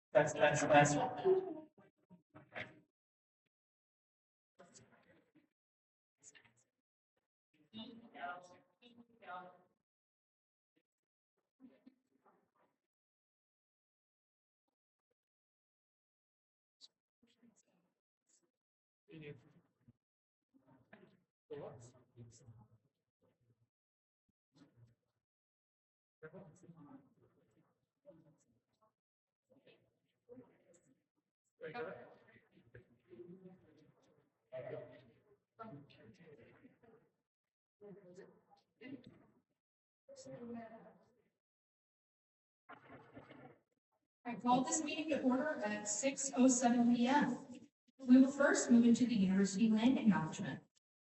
That's I call this meeting to order at 6:07 p.m. We will first move into the university land acknowledgement.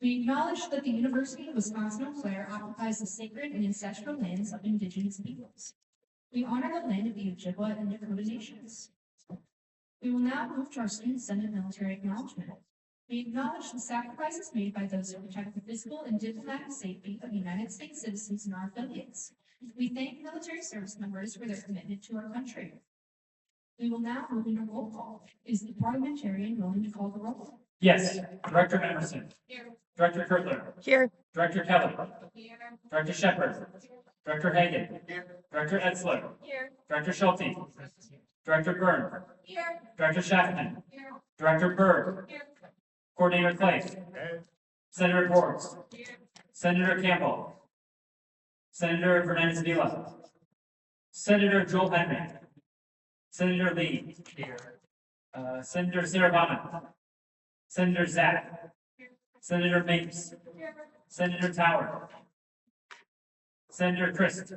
We acknowledge that the University of Wisconsin-Eau Claire occupies the sacred and ancestral lands of indigenous peoples. We honor the land of the Ojibwa and Dakota nations. We will now move to our student senate military acknowledgement. We acknowledge the sacrifices made by those who protect the physical and diplomatic safety of United States citizens and our affiliates. We thank military service members for their commitment to our country. We will now move into roll call. Is the parliamentarian willing to call the roll? yes. Director Emerson. Here. Director Kurtler. Here. Director Kelly. Here. Director Shepard. Director Hagan. Director Etzler. Here. Director Schulte. Director Byrne. Here. Director Schaffman. Here. Director Berg. Here. Coordinator Clay. Senator Forbes. Here. Senator Campbell. Senator Fernandez Vila. Senator Joel Henry. Senator Lee. Senator Sarabana. Senator Zach. Senator Mapes. Senator Tower. Senator Christ.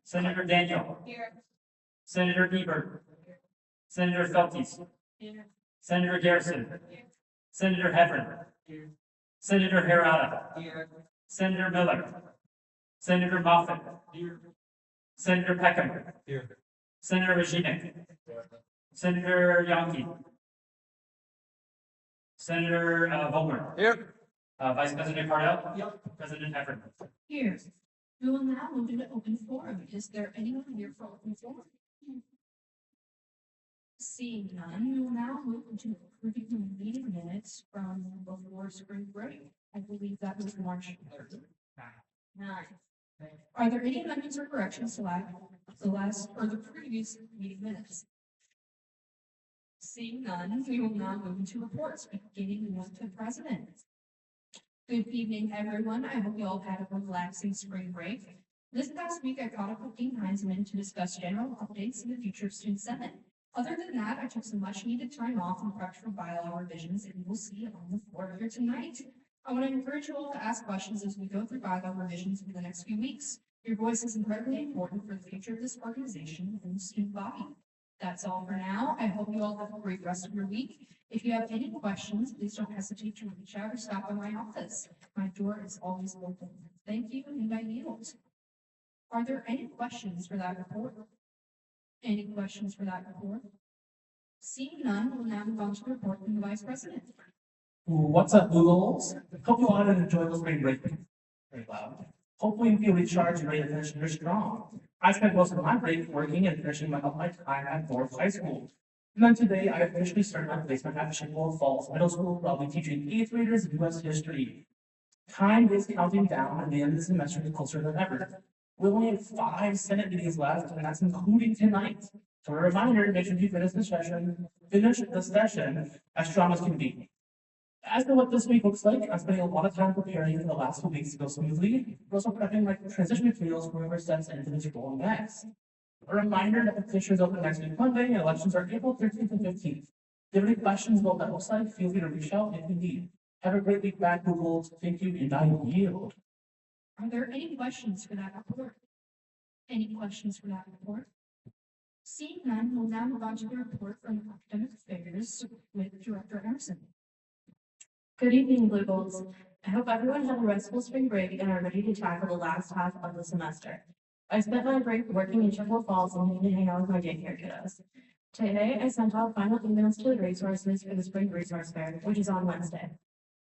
Senator Daniel. Here. Senator Ebert. Senator Feltes. Here. Senator Garrison. Senator Hevern. Senator Harada. Senator Miller. Senator Moffett. Senator Peckham. Senator Rajinik. Senator Yonke. Senator Vollmer. Here. Vice President Cardell. President Hevern. Here. We will now move into open forum. Is there anyone here for open forum? Seeing none, we will now move into approving the meeting minutes from before spring break. I believe that was March 9. Are there any amendments or corrections to the last or the previous meeting minutes? Seeing none, we will now move into reports, beginning with the president. Good evening, everyone. I hope you all had a relaxing spring break. This past week, I caught up with Dean Heinzman to discuss general updates in the future of Student Senate. Other than that, I took some much needed time off and prepped for bylaw revisions that you will see on the floor here tonight. I want to encourage you all to ask questions as we go through bylaw revisions for the next few weeks. Your voice is incredibly important for the future of this organization and the student body. That's all for now. I hope you all have a great rest of your week. If you have any questions, please don't hesitate to reach out or stop by my office. My door is always open. Thank you, and I yield. Are there any questions for that report? Any questions for that report? Seeing none, we'll now move on to the report from the Vice President. What's up, Googles? Hope you all had an enjoyable spring break. Very loud. Hopefully you feel recharged and ready to finish the year strong. I spent most of my break working and finishing my time at North High School. And then today I officially started my placement at Chippewa Falls Middle School, where I'll be teaching 8th graders U.S. history. Time is counting down, and the end of the semester is closer than ever. We only have 5 Senate meetings left, and that's including tonight. So a reminder to make sure you finish the session as strong as can be. As to what this week looks like, I'm spending a lot of time preparing for the last 2 weeks to go smoothly. We're also prepping my transition materials for whoever steps into this role next. A reminder that the petition is open next week Monday, and elections are April 13th and 15th. If you have any questions about what that looks like, feel free to reach out if you need. Have a great week back, Google. Thank you, and I yield. Are there any questions for that report? Any questions for that report? Seeing none, we'll now move on to the report from academic affairs with Director Emerson. Good evening, Blue Bolts. I hope everyone had a restful spring break and are ready to tackle the last half of the semester. I spent my break working in Chippewa Falls and getting to hang out with my daycare kiddos. Today, I sent out final emails to the resources for the Spring Resource Fair, which is on Wednesday.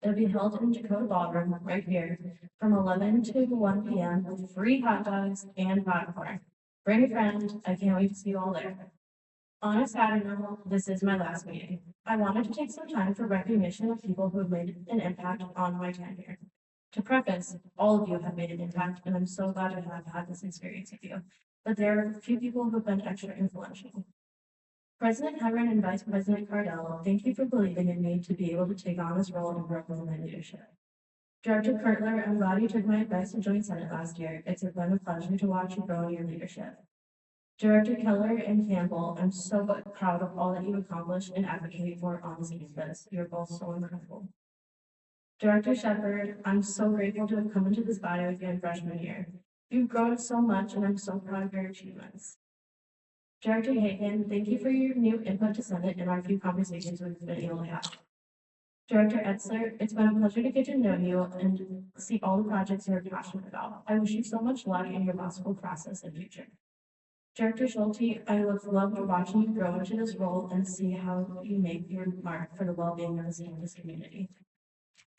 It'll be held in Dakota Ballroom right here from 11 to 1 p.m. with free hot dogs and popcorn. Bring a friend. I can't wait to see you all there. On a Saturday note, this is my last meeting. I wanted to take some time for recognition of people who have made an impact on my tenure. To preface, all of you have made an impact, and I'm so glad to have had this experience with you. But there are a few people who have been extra influential. President Heron and Vice President Cardell, thank you for believing in me to be able to take on this role and grow with my leadership. Director Kurtler, I'm glad you took my advice to join Senate last year. It's been a pleasure to watch you grow in your leadership. Director Keller and Campbell, I'm so proud of all that you accomplished and advocate for on this campus. You're both so incredible. Director Shepard, I'm so grateful to have come into this body with you in freshman year. You've grown so much, and I'm so proud of your achievements. Director Hagan, thank you for your new input to Senate and our few conversations we've been able to have. Director Etzler, it's been a pleasure to get to know you and see all the projects you're passionate about. I wish you so much luck in your law school process and future. Director Schulte, I have loved watching you grow into this role and see how you make your mark for the well-being of the campus community.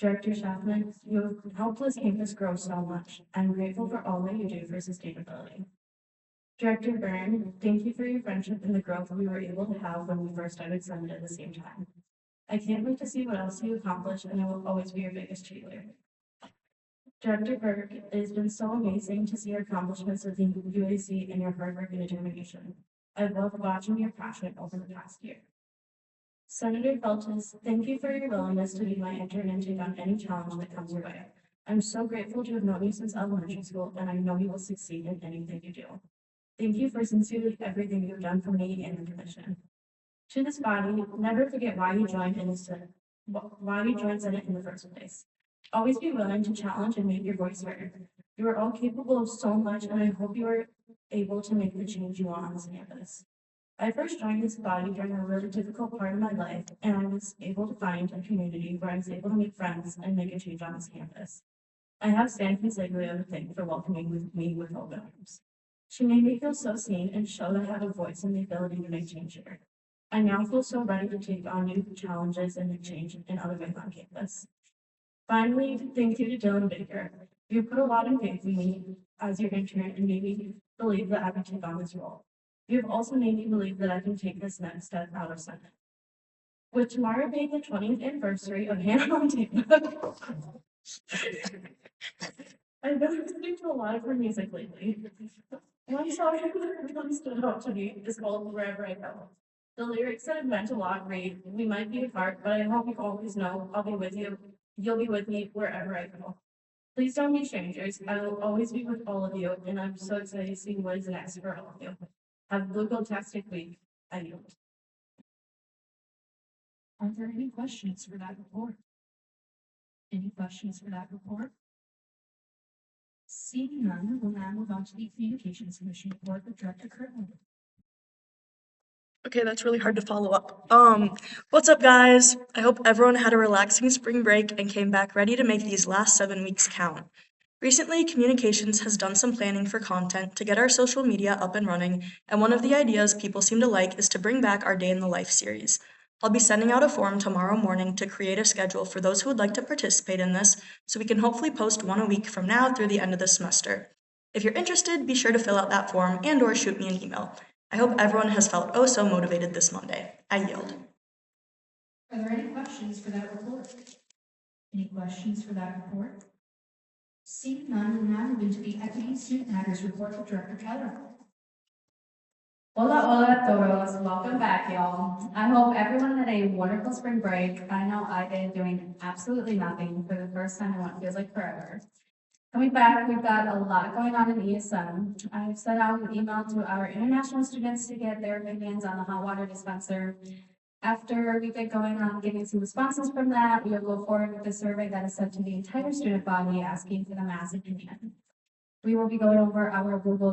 Director Schaffman, you have helped this campus grow so much. I'm grateful for all that you do for sustainability. Director Byrne, thank you for your friendship and the growth we were able to have when we first started Senate at the same time. I can't wait to see what else you accomplish, and I will always be your biggest cheerleader. Director Burke, it has been so amazing to see your accomplishments within UAC and your hard work and determination. I've loved watching your passion over the past year. Senator Feltes, thank you for your willingness to be my intern and take on any challenge that comes your way. I'm so grateful to have known you since elementary school, and I know you will succeed in anything you do. Thank you for sincerely everything you've done for me and the commission. To this body, never forget why you joined Senate in the first place. Always be willing to challenge and make your voice heard. You are all capable of so much, and I hope you are able to make the change you want on this campus. I first joined this body during a really difficult part of my life, and I was able to find a community where I was able to make friends and make a change on this campus. I have San Consiglio to thank for welcoming me with open arms. She made me feel so seen and show that I have a voice and the ability to make change here. I now feel so ready to take on new challenges and make change in other ways on campus. Finally, thank you to Dylan Baker. You put a lot of faith in me as your intern and made me believe that I could take on this role. You have also made me believe that I can take this next step out of Senate. With tomorrow being the 20th anniversary of Hannah Montana, I've been listening to a lot of her music lately. One song that really stood out to me is called Wherever I Go. The lyrics that have meant a lot read, we might be apart, but I hope you always know I'll be with you. You'll be with me wherever I go. Please don't be strangers. I will always be with all of you, and I'm so excited to see what is next for all of you. Have a blue-gold-tastic week. I yield. Are there any questions for that report? Any questions for that report? Seeing none, we'll now move on to the Communications Commission report with Director Kirkland. Okay, that's really hard to follow up. What's up, guys? I hope everyone had a relaxing spring break and came back ready to make these last 7 weeks count. Recently, Communications has done some planning for content to get our social media up and running, and one of the ideas people seem to like is to bring back our Day in the Life series. I'll be sending out a form tomorrow morning to create a schedule for those who would like to participate in this, so we can hopefully post one a week from now through the end of the semester. If you're interested, be sure to fill out that form and/or shoot me an email. I hope everyone has felt oh so motivated this Monday. I yield. Are there any questions for that report? Any questions for that report? Seeing none, we'll now move into the Equity Student Matters report with Director Keller. Hola, hola todos. Welcome back, y'all. I hope everyone had a wonderful spring break. I know I did, doing absolutely nothing for the first time in what feels like forever. Coming back, we've got a lot going on in ESM. I've sent out an email to our international students to get their opinions on the hot water dispenser. After we get going on getting some responses from that, we will go forward with the survey that is sent to the entire student body asking for the mass opinion. We will be going over our Google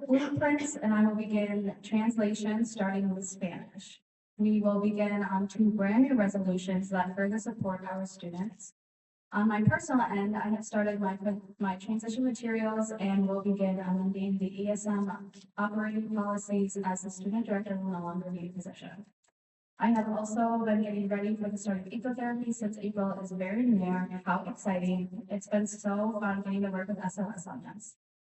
blueprints, and I will begin translation starting with Spanish. We will begin on 2 brand new resolutions that further support our students. On my personal end, I have started my transition materials and will begin amending the ESM operating policies as the student director will no longer be in position. I have also been getting ready for the start of ecotherapy since April is very near. How exciting. It's been so fun getting to work with SLS on this.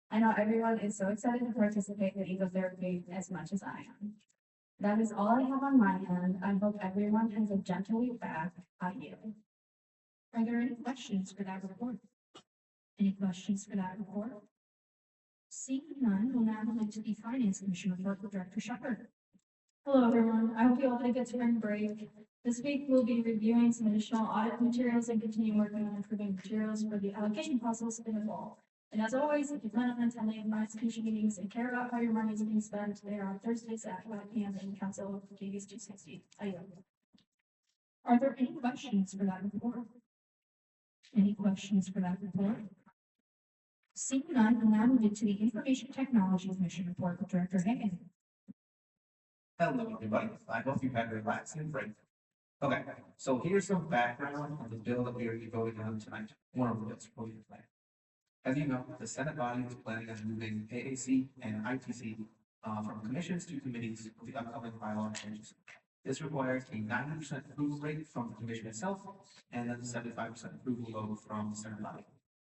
I know everyone is so excited to participate in ecotherapy as much as I am. That is all I have on my end. I hope everyone has a gentle week back. Adieu. Are there any questions for that report? Any questions for that report? Seeing none, we'll now move to the Finance Commission report with Director Shepherd. Hello, everyone. I hope you all had a good spring break. This week, we'll be reviewing some additional audit materials and continue working on improving materials for the allocation process in the fall. And as always, if you plan on attending Finance Commission meetings and care about how your money is being spent, they are on Thursdays at 5 p.m. in Council KV's 260. Are there any questions for that report? Any questions for that report? Seeing none, we'll now move into the Information Technology Commission report with Director Hagan. Hello, everybody. I hope you had a relaxing break. Okay, so here's some background on the bill that we are voting on tonight. One of the bills we're voting tonight. As you know, the Senate body is planning on moving AAC and ITC from commissions to committees with the upcoming bylaw changes. This requires a 90% approval rate from the commission itself, and then 75% approval vote from the Senate body.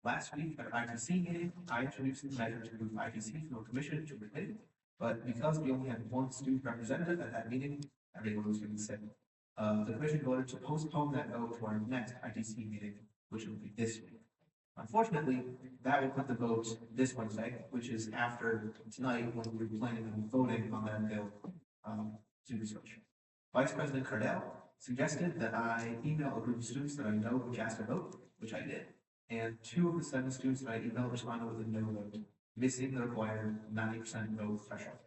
Last week at our ITC meeting, I introduced the measure to move ITC from a commission to a committee. But because we only had 1 student representative at that meeting, everyone was being sick. The commission voted to postpone that vote to our next ITC meeting, which will be this week. Unfortunately, that will put the vote this Wednesday, which is after tonight when we're planning on voting on that bill to switch. Vice President Cardell suggested that I email a group of students that I know who cast a vote, which I did. And 2 of the 7 students that I emailed responded with a no vote, missing the required 90% vote threshold.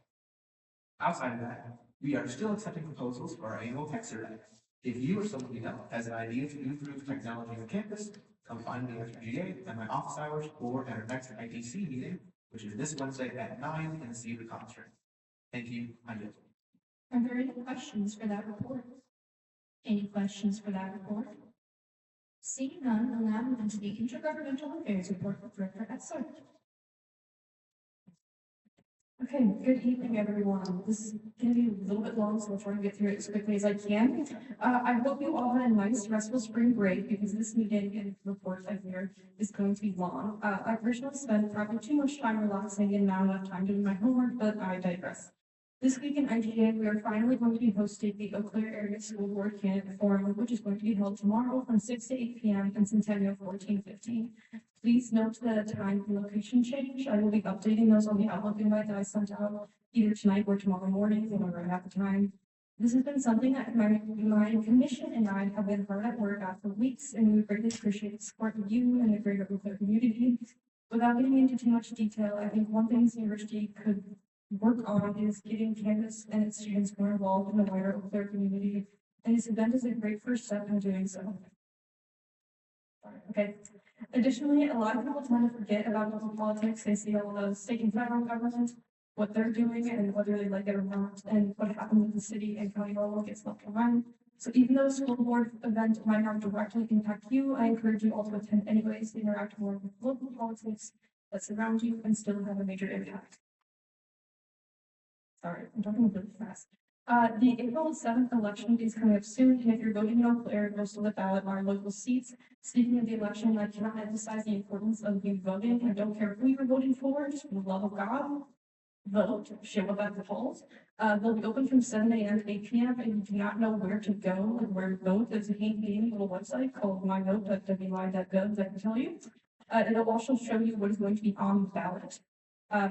Outside of that, we are still accepting proposals for our annual tech survey. If you or someone you know has an idea to improve technology on campus, come find me after GA at my office hours or at our next ITC meeting, which is this Wednesday at 9 in the Cedar Conference Room. Thank you. I yield. Are there any questions for that report? Any questions for that report? Seeing none, we'll now move into the Intergovernmental Affairs report with Director Etzer. Okay, good evening, everyone. This is going to be a little bit long, so I'll try to get through it as quickly as I can. I hope you all had a nice, restful spring break because this meeting and report I hear is going to be long. I personally spent probably too much time relaxing and not enough time doing my homework, but I digress. This week in IGA, we are finally going to be hosting the Eau Claire Area School Board Candidate Forum, which is going to be held tomorrow from 6 to 8 p.m. in Centennial 1415. Please note the time and location change. I will be updating those on the Outlook invite that I sent out either tonight or tomorrow morning whenever I have the time. This has been something that my commission and I have been hard at work on for weeks, and we greatly appreciate the support of you and the greater Eau Claire community. Without getting into too much detail, I think one thing this university could work on is getting campus and its students more involved in the wider Eau Claire community, and this event is a great first step in doing so. Okay. Additionally, a lot of people tend to forget about local politics. They see all the state and federal government, what they're doing and whether they like it or not, and what happened with the city and county level gets left behind. So even though a school board event might not directly impact you, I encourage you all to attend anyways to interact more with local politics that surround you and still have a major impact. Sorry, I'm talking really fast. The April 7th election is coming up soon, and if you're voting in Eau Claire, most of the ballot are local seats. Speaking of the election, I cannot emphasize the importance of you voting. I don't care who you're voting for, just for the love of God, vote, show up at the polls. They'll be open from 7 a.m. to 8 p.m. If you do not know where to go and where to vote, there's a handy little website called myvote.wi.gov that can tell you. It'll also show you what is going to be on the ballot.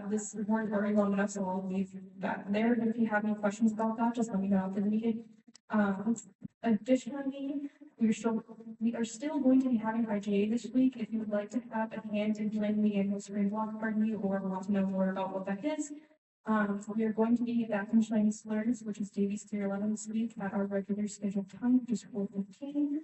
This report is already long enough, so I'll leave that there. But if you have any questions about that, just let me know after the meeting. Additionally, we are still going to be having IGA this week. If you would like to have a hand in planning the annual spring block party or want to know more about what that is, we are going to be back in Chinese Slurs, which is Davies 311 this week at our regular scheduled time, which is 4:15.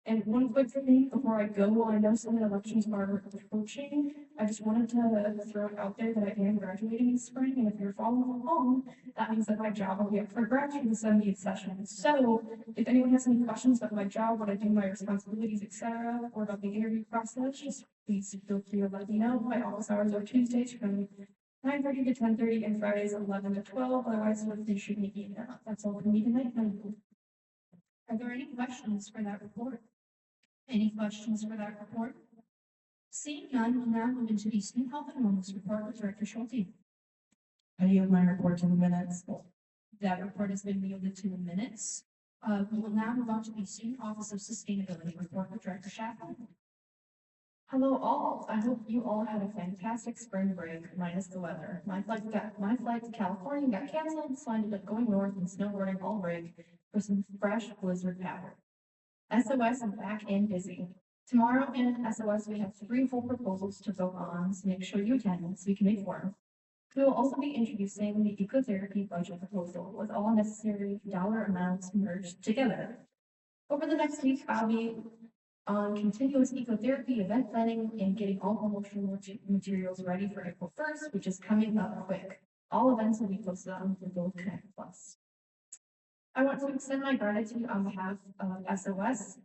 And one quick thing before I go, I know some elections are approaching. I just wanted to throw it out there that I am graduating in spring, and if you're following along, that means that my job will be up for grabs for the 70th session. So if anyone has any questions about my job, what I do, my responsibilities, etc., or about the interview process, just please feel free to let me know. My office hours are Tuesdays from 9:30 to 10:30 and Fridays 11 to 12. Otherwise, you should meet me. That's all for me tonight. Are there any questions for that report? Any questions for that report? Seeing none, we'll now move into the student health and wellness report with Director Schulte. I yield my report to the minutes. That report has been yielded to the minutes. We will now move on to the Student Office of Sustainability report with Director Shaffer. Hello all. I hope you all had a fantastic spring break, minus the weather. My flight to California got canceled, so I ended up going north and snowboarding all break for some fresh blizzard power. SOS is back and busy. Tomorrow in SOS, we have 3 full proposals to vote on, so make sure you attend so we can make form. We will also be introducing the ecotherapy budget proposal with all necessary dollar amounts merged together. Over the next week, I'll be on continuous ecotherapy event planning and getting all promotional materials ready for April 1st, which is coming up quick. All events will be posted on Google Connect Plus. I want to extend my gratitude on behalf of SOS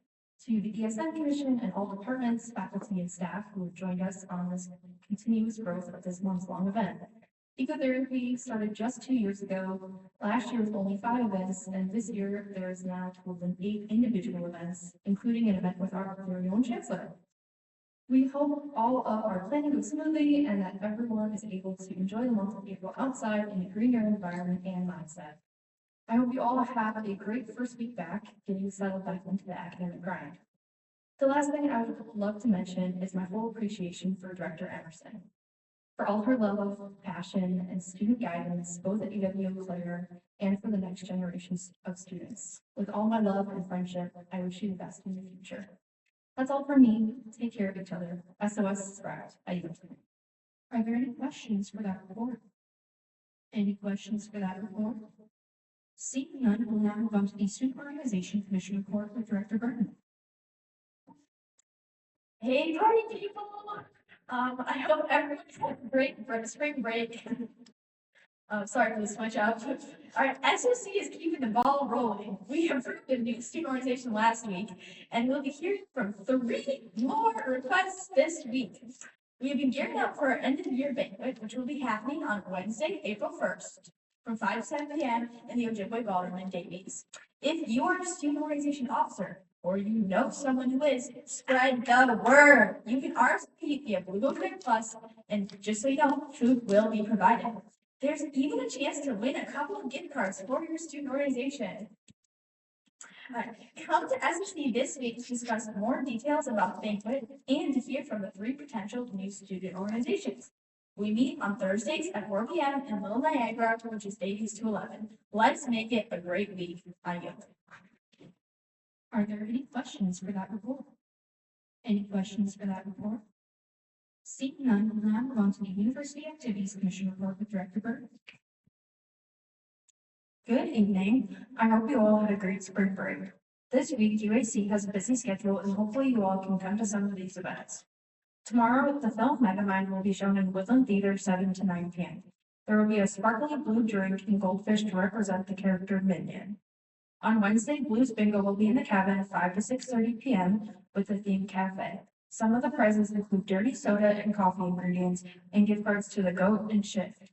to the ESN Commission and all departments, faculty, and staff who have joined us on this continuous growth of this month-long event. Ecotherapy started just 2 years ago. Last year was only 5 events, and this year there is now a total of 8 individual events, including an event with our very own chancellor. We hope all of our planning goes smoothly and that everyone is able to enjoy the month of April outside in a greener environment and mindset. I hope you all have a great first week back, getting settled back into the academic grind. The last thing I would love to mention is my full appreciation for Director Emerson, for all her love, passion, and student guidance, both at UW and Claire, and for the next generations of students. With all my love and friendship, I wish you the best in the future. That's all for me. Take care of each other. SOS is wrapped. I yield. Are there any questions for that report? Any questions for that report? Seeing none, we'll now move on to the Student Organization Commission report with Director Burton. Hey, party people! I hope everyone had a great spring break. Sorry for the switch up. All right, SOC is keeping the ball rolling. We approved a new student organization last week, and we'll be hearing from 3 more requests this week. We have been gearing up for our end of the year banquet, which will be happening on Wednesday, April 1st, from 5 to 7 p.m. in the Ojibwe Ballroom in Davies. If you are a student organization officer, or you know someone who is, spread the word. You can RSVP via Blue Connect Plus, and just so you know, food will be provided. There's even a chance to win a couple of gift cards for your student organization. Come to SOC this week to discuss more details about the banquet and to hear from the 3 potential new student organizations. We meet on Thursdays at 4 p.m. in Little Niagara, which is Davies 211. Let's make it a great week. I yield. Are there any questions for that report? Any questions for that report? Seeing none, we'll now move on to the University Activities Commission report with Director Burton. Good evening. I hope you all had a great spring break. This week, UAC has a busy schedule, and hopefully you all can come to some of these events. Tomorrow, the film Megamind will be shown in Woodland Theater 7 to 9 p.m. There will be a sparkly blue drink and goldfish to represent the character Minion. On Wednesday, Blues Bingo will be in the cabin 5 to 6:30 p.m. with a themed cafe. Some of the prizes include dirty soda and coffee ingredients and gift cards to the Goat and Shift.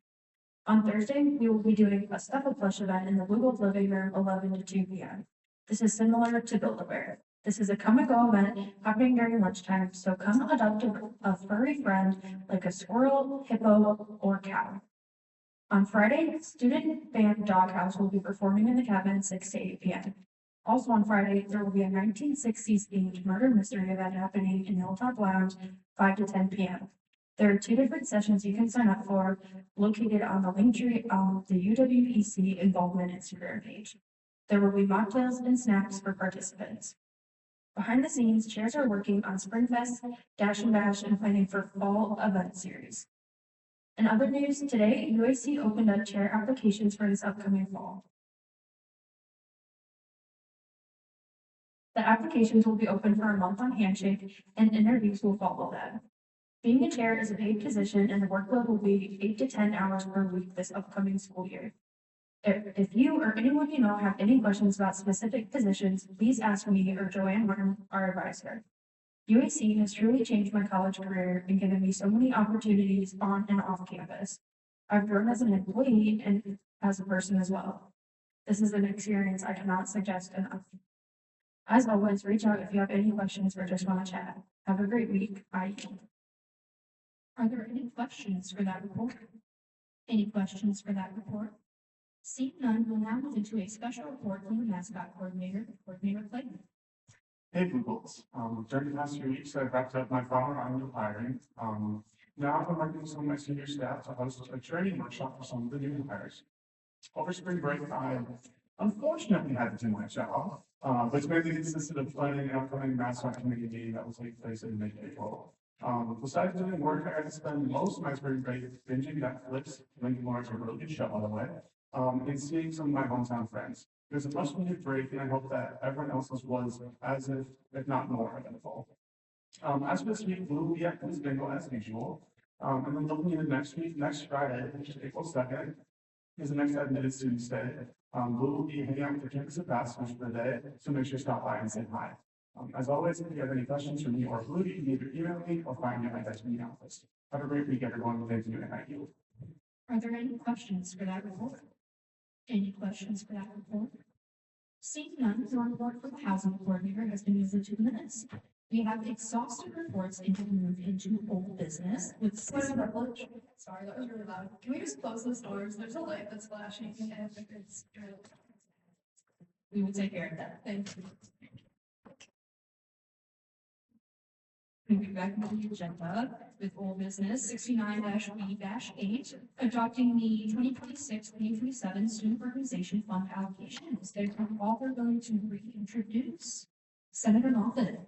On Thursday, we will be doing a Stuff a Plush event in the Blue Gold Living Room 11 to 2 p.m. This is similar to Build-A-Bear. This is a come-and-go event happening during lunchtime, so come adopt a furry friend like a squirrel, hippo, or cow. On Friday, student band Doghouse will be performing in the cabin 6 to 8 p.m. Also on Friday, there will be a 1960s themed murder mystery event happening in Hilltop Lounge 5 to 10 p.m. There are 2 different sessions you can sign up for, located on the link tree on the UWEC Involvement Instagram page. There will be mocktails and snacks for participants. Behind the scenes, chairs are working on Springfest, Dash and Bash, and planning for fall event series. In other news, today, UAC opened up chair applications for this upcoming fall. The applications will be open for a month on Handshake, and interviews will follow that. Being a chair is a paid position, and the workload will be 8 to 10 hours per week this upcoming school year. If you or anyone you know have any questions about specific positions, please ask me or Joanne Martin, our advisor. UAC has truly changed my college career and given me so many opportunities on and off campus. I've grown as an employee and as a person as well. This is an experience I cannot suggest enough. As always, reach out if you have any questions or just want to chat. Have a great week. Bye. Are there any questions for that report? Any questions for that report? Seeing none, we'll now move into a special report from the mascot coordinator, Coordinator Clayton. Hey, Googles. During the past few weeks, I've wrapped up my final round of hiring. Now I'm working with some of my senior staff to host a training workshop for some of the new hires. Over spring break, I unfortunately had to do my job, which mainly consisted of planning an upcoming mascot committee meeting that will take place in mid-April. Besides doing work, I had to spend most of my spring break binging Netflix, Lincoln Lawrence, a really good show, by the way, and seeing some of my hometown friends. It was a much needed break, and I hope that everyone else's was as if not more eventful. As for this week, we will be at Blues Bingo as usual. And then looking into next week, next Friday, which is April 2nd, is the next admitted student stay. We will be hanging out with the campus ambassadors for the day, so make sure to stop by and say hi. As always, if you have any questions for me or Blue, you can either email me or find me at my desk email list. Have a great week, everyone. Thank you, and thank you. Are there any questions for that report? Any questions for that report? Seeing none, the report for the housing coordinator has been used in 2 minutes. We have exhaustive reports and can move into old business with. Sorry, that was really loud. Can we just close those doors? There's a light that's flashing and it's. We will take care of that. Thank you. Moving back into the agenda with old business 69-B-8, adopting the 2026-2027 Student Organization Fund allocations. Therefore, all we're going to reintroduce Senator Moffitt.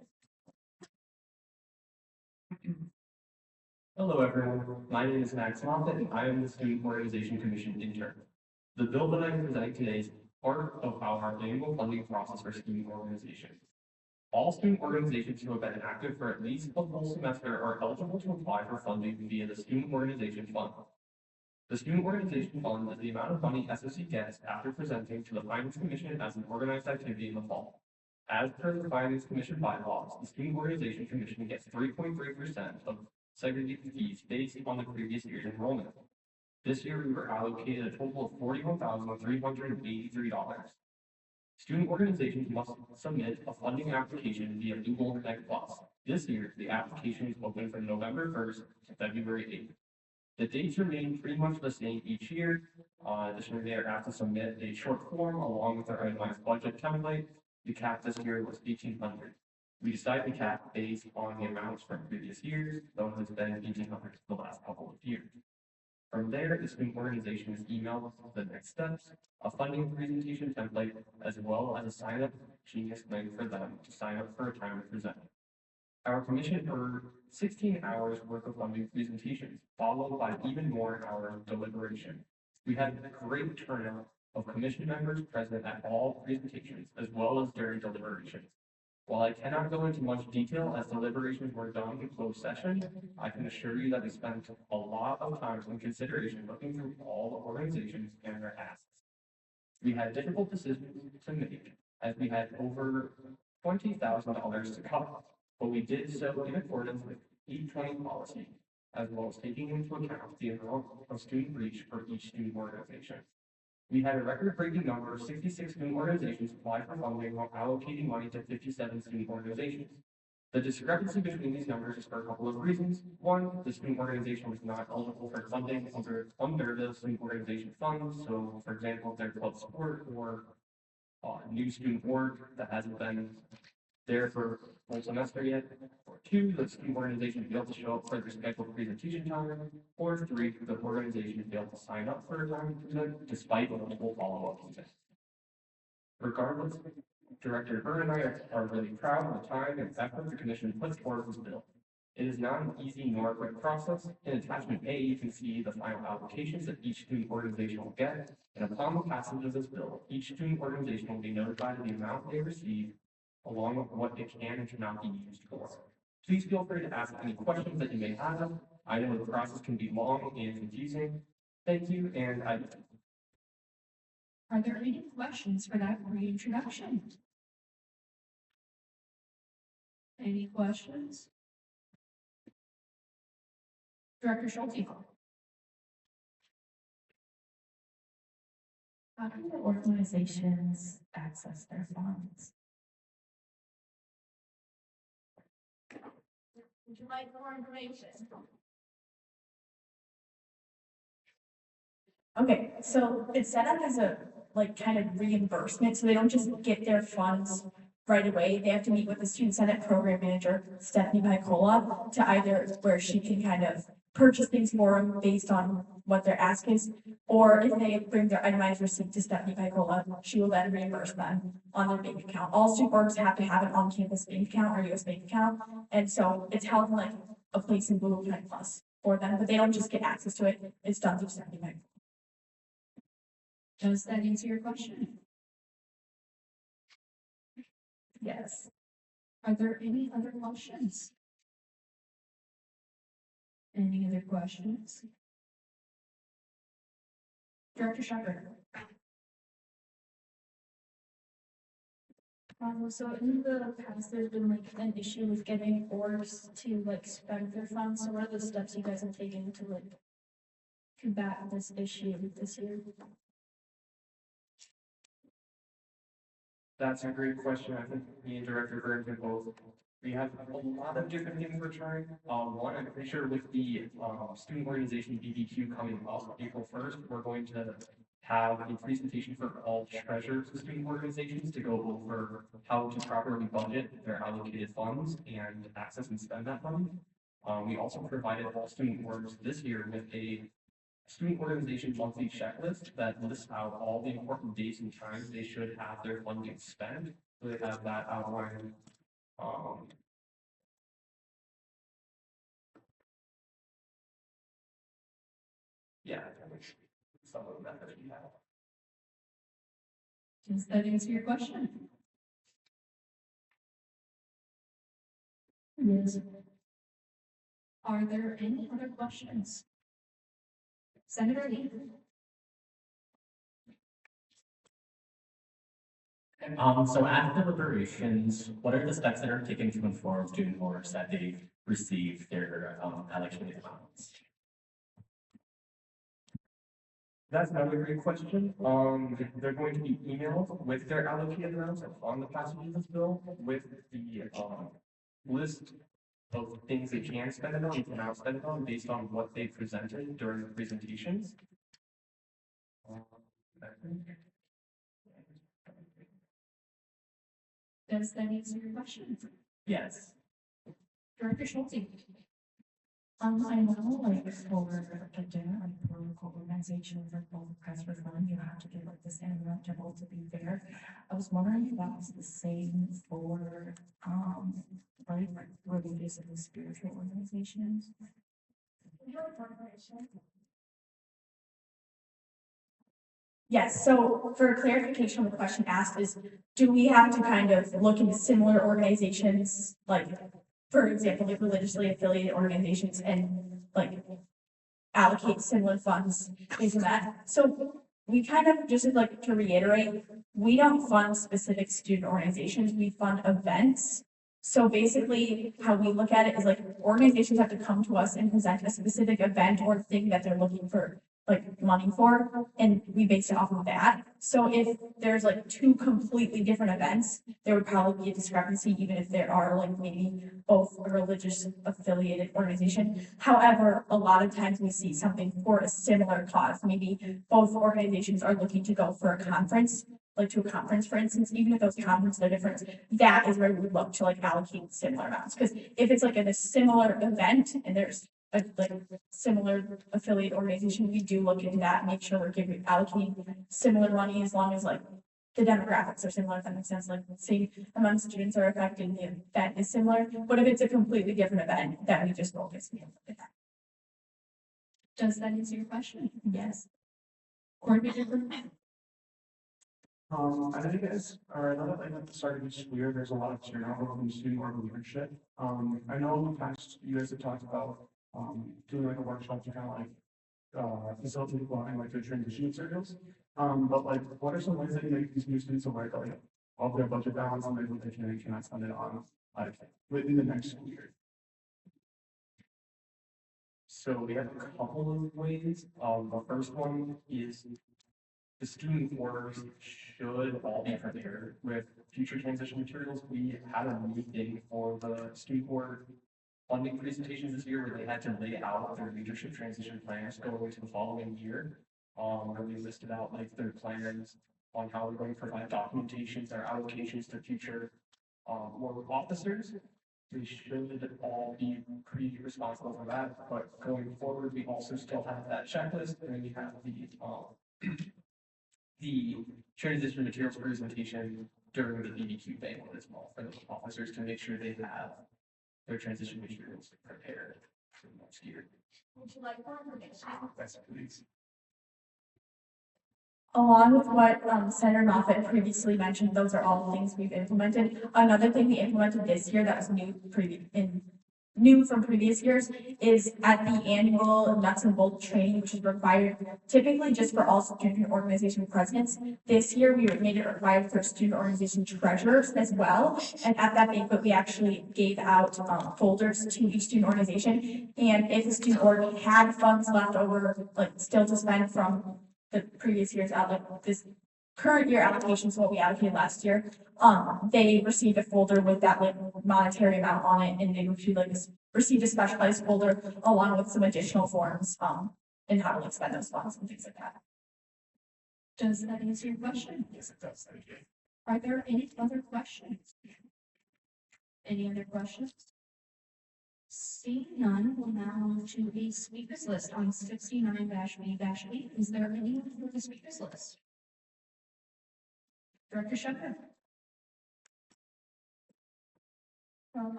Hello, everyone. My name is Max Moffitt, and I am the Student Organization Commission intern. The bill that I am presenting today is part of our annual funding process for student organizations. All student organizations who have been active for at least a full semester are eligible to apply for funding via the Student Organization Fund. The Student Organization Fund is the amount of money SOC gets after presenting to the Finance Commission as an organized activity in the fall. As per the Finance Commission bylaws, the Student Organization Commission gets 3.3% of segregated fees based on the previous year's enrollment. This year, we were allocated a total of $41,383. Student organizations must submit a funding application via Google Connect Plus. This year, the application is open from November 1st to February 8th. The dates remain pretty much the same each year. Additionally, they are asked to submit a short form along with their itemized budget template. The cap this year was $1,800. We decided the cap based on the amounts from previous years, though it has been $1,800 for the last couple of years. From there, the student organization is emailed the next steps, a funding presentation template, as well as a sign-up Genius link for them to sign up for a time to present. Our commission earned 16 hours worth of funding presentations, followed by even more hours of deliberation. We had a great turnout of commission members present at all presentations, as well as during deliberations. While I cannot go into much detail as deliberations were done in closed session, I can assure you that we spent a lot of time and consideration looking through all the organizations and their asks. We had difficult decisions to make as we had over $20,000 to cover, but we did so in accordance with 820 policy, as well as taking into account the amount of student reach for each student organization. We had a record-breaking number of 66 student organizations apply for funding while allocating money to 57 student organizations. The discrepancy between these numbers is for a couple of reasons. One, the student organization was not eligible for funding under the student organization fund. So, for example, if their club sport or new student org that hasn't been there for full semester yet. Or 2, the student organization failed to show up for their scheduled presentation time. Or 3, the organization failed to sign up for a time to present despite multiple follow-up events. Regardless, Director Byrne and I are really proud of the time and effort the commission puts toward this bill. It is not an easy nor quick process. In attachment A, you can see the final applications that each student organization will get, and upon the passage of this bill, each student organization will be notified of the amount they receive, along with what it can and cannot be used for. Please feel free to ask any questions that you may have. I know the process can be long and confusing. Thank you, and Are there any questions for that reintroduction? Any questions? Director Schulte. How do the organizations access their funds? Would you like more information? Okay, so it's set up as a, like, kind of reimbursement, so they don't just get their funds right away. They have to meet with the Student Senate Program Manager, Stephanie Picola, to either where she can kind of purchase things for them based on what their ask is, or if they bring their itemized receipt to Stephanie Picola, she will then reimburse them on their bank account. All student orgs have to have an on-campus bank account or US bank account, and so it's held in like a place in Blue Kind Plus for them, but they don't just get access to it. It's done through Stephanie Picola. Does that answer your question? Yes. Are there any other questions? Any other questions? Director Shepherd. So in the past, there's been like an issue with getting orgs to like spend their funds. So what are the steps you guys have taken to like combat this issue this year? that's a great question. I think me and Director Byrne can both. We have a lot of different things we're trying. One, I'm pretty sure with the student organization BBQ coming up April 1st, we're going to have a presentation for all treasurers of student organizations to go over how to properly budget their allocated funds and access and spend that money. We also provided all student orgs this year with a student organization monthly checklist that lists out all the important dates and times they should have their funding spent. So they have that outlined. Yeah, some of the methods we have. Does that answer your question? Yes. Are there any other questions? Senator Lee. So after deliberations, what are the steps that are taken to inform student boards that they've received their allocated funds? That's another great question. They're going to be emailed with their allocated amounts on the passage of this bill with the list of things they can spend it on and cannot spend it on based on what they presented during the presentations. Does that answer your question? Yes. Director Schulte. I know, like, for like political organizations like both press for fun, you have to give like the same amount to both to be fair. I was wondering if that was the same for, like religious and spiritual organizations. Yes, so for clarification, the question asked is, do we have to kind of look into similar organizations, like, for example, like religiously affiliated organizations and like allocate similar funds into that? So we kind of, just like to reiterate, we don't fund specific student organizations, we fund events. So basically, how we look at it is like organizations have to come to us and present a specific event or thing that they're looking for like money for, and we base it off of that. So if there's like two completely different events, there would probably be a discrepancy, even if there are like maybe both a religious affiliated organization. However, a lot of times we see something for a similar cause. Maybe both organizations are looking to go for a conference like to a conference, for instance, even if those conferences are different, that is where we would look to like allocate similar amounts. Because if it's like in a similar event and there's a like similar affiliate organization, we do look into that and make sure we're giving allocating similar money as long as like the demographics are similar, if that makes sense, like the same amount of students are affected, the event is similar. But if it's a completely different event, then we just focus on that. Does that answer your question? Yes. Coordinator Burnett? I know you guys, or I know that like at the start of each school year, there's a lot of turnover from student org leadership. I know in the past, you guys have talked about, doing like a workshop to kind of like, facilitate blocking like the transition circles. But like, what are some ways that you make these new students aware that like, of their budget balance and like what they can and cannot spend it on, like, within the next school year? So we have a couple of ways. The first one is the student orders should all be prepared with future transition materials. We had a meeting for the student order funding presentations this year where they had to lay out their leadership transition plans going into the following year. Where we listed out like their plans on how we're going to provide documentations, their allocations to future more officers. We should all be pretty responsible for that, but going forward, we also still have that checklist, and we have the transition materials presentation during the BBQ banquet as well for the officers to make sure they have their transition materials prepared for next year. Would you like more information? That's please. Along with what Senator Moffett previously mentioned, those are all things we've implemented. Another thing we implemented this year that was new from previous years is at the annual nuts and bolts training, which is required typically just for all student organization presidents. This year, we made it required for student organization treasurers as well. And at that banquet, we actually gave out folders to each student organization. And if the student org had funds left over, like still to spend from the previous year's outlook, this current year allocations, what we allocated last year, they received a folder with that like monetary amount on it, and they received a specialized folder along with some additional forms, and how to like spend those funds and things like that. Does that answer your question? Yes, it does. Thank you. Are there any other questions? Any other questions? Seeing none, we'll now move to a speakers list on 69-B-B. Is there anyone for the speakers list? Director Shepherd?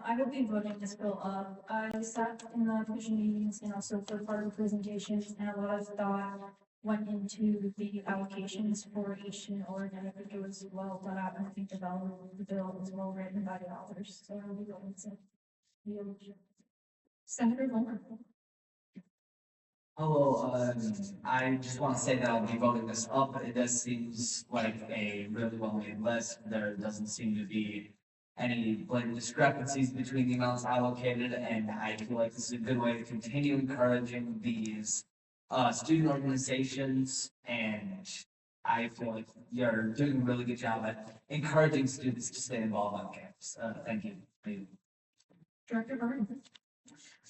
I will be voting this bill up. I sat in the commission meetings and also for part of the presentations, and a lot of thought went into the allocations for each student org, and I think it was well thought out, and I think the bill was well written by the authors, so I will be voting to yield. Senator Bowman? Hello, I just want to say that I'll be voting this up. It does seems like a really well-made list. There doesn't seem to be any blatant discrepancies between the amounts allocated, and I feel like this is a good way to continue encouraging these student organizations, and I feel like you're doing a really good job at encouraging students to stay involved on campus. Thank you. Director Byrne?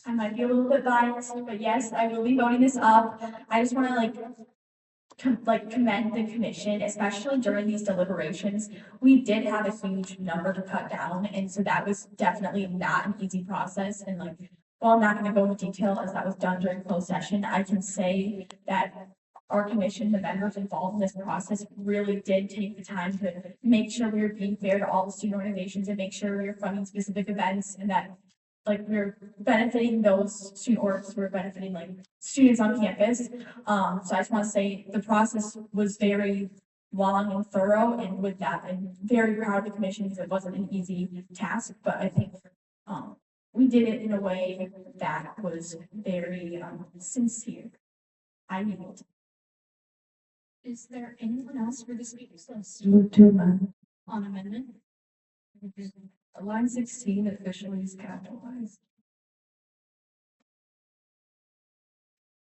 I might be a little bit biased, but yes, I will be voting this up. I just want to commend the commission, especially during these deliberations. We did have a huge number to cut down, and so that was definitely not an easy process. And while I'm not going to go into detail as that was done during closed session, I can say that our commission, the members involved in this process, really did take the time to make sure we were being fair to all the student organizations and make sure we were funding specific events and that we're benefiting those student orgs who are benefiting students on campus. So I just want to say the process was very long and thorough, and with that, I'm very proud of the commission because it wasn't an easy task, but I think we did it in a way that was very sincere. I yield. Is there anyone else for the speakers list? Move to amend. On amendment? Line 16 officially is capitalized.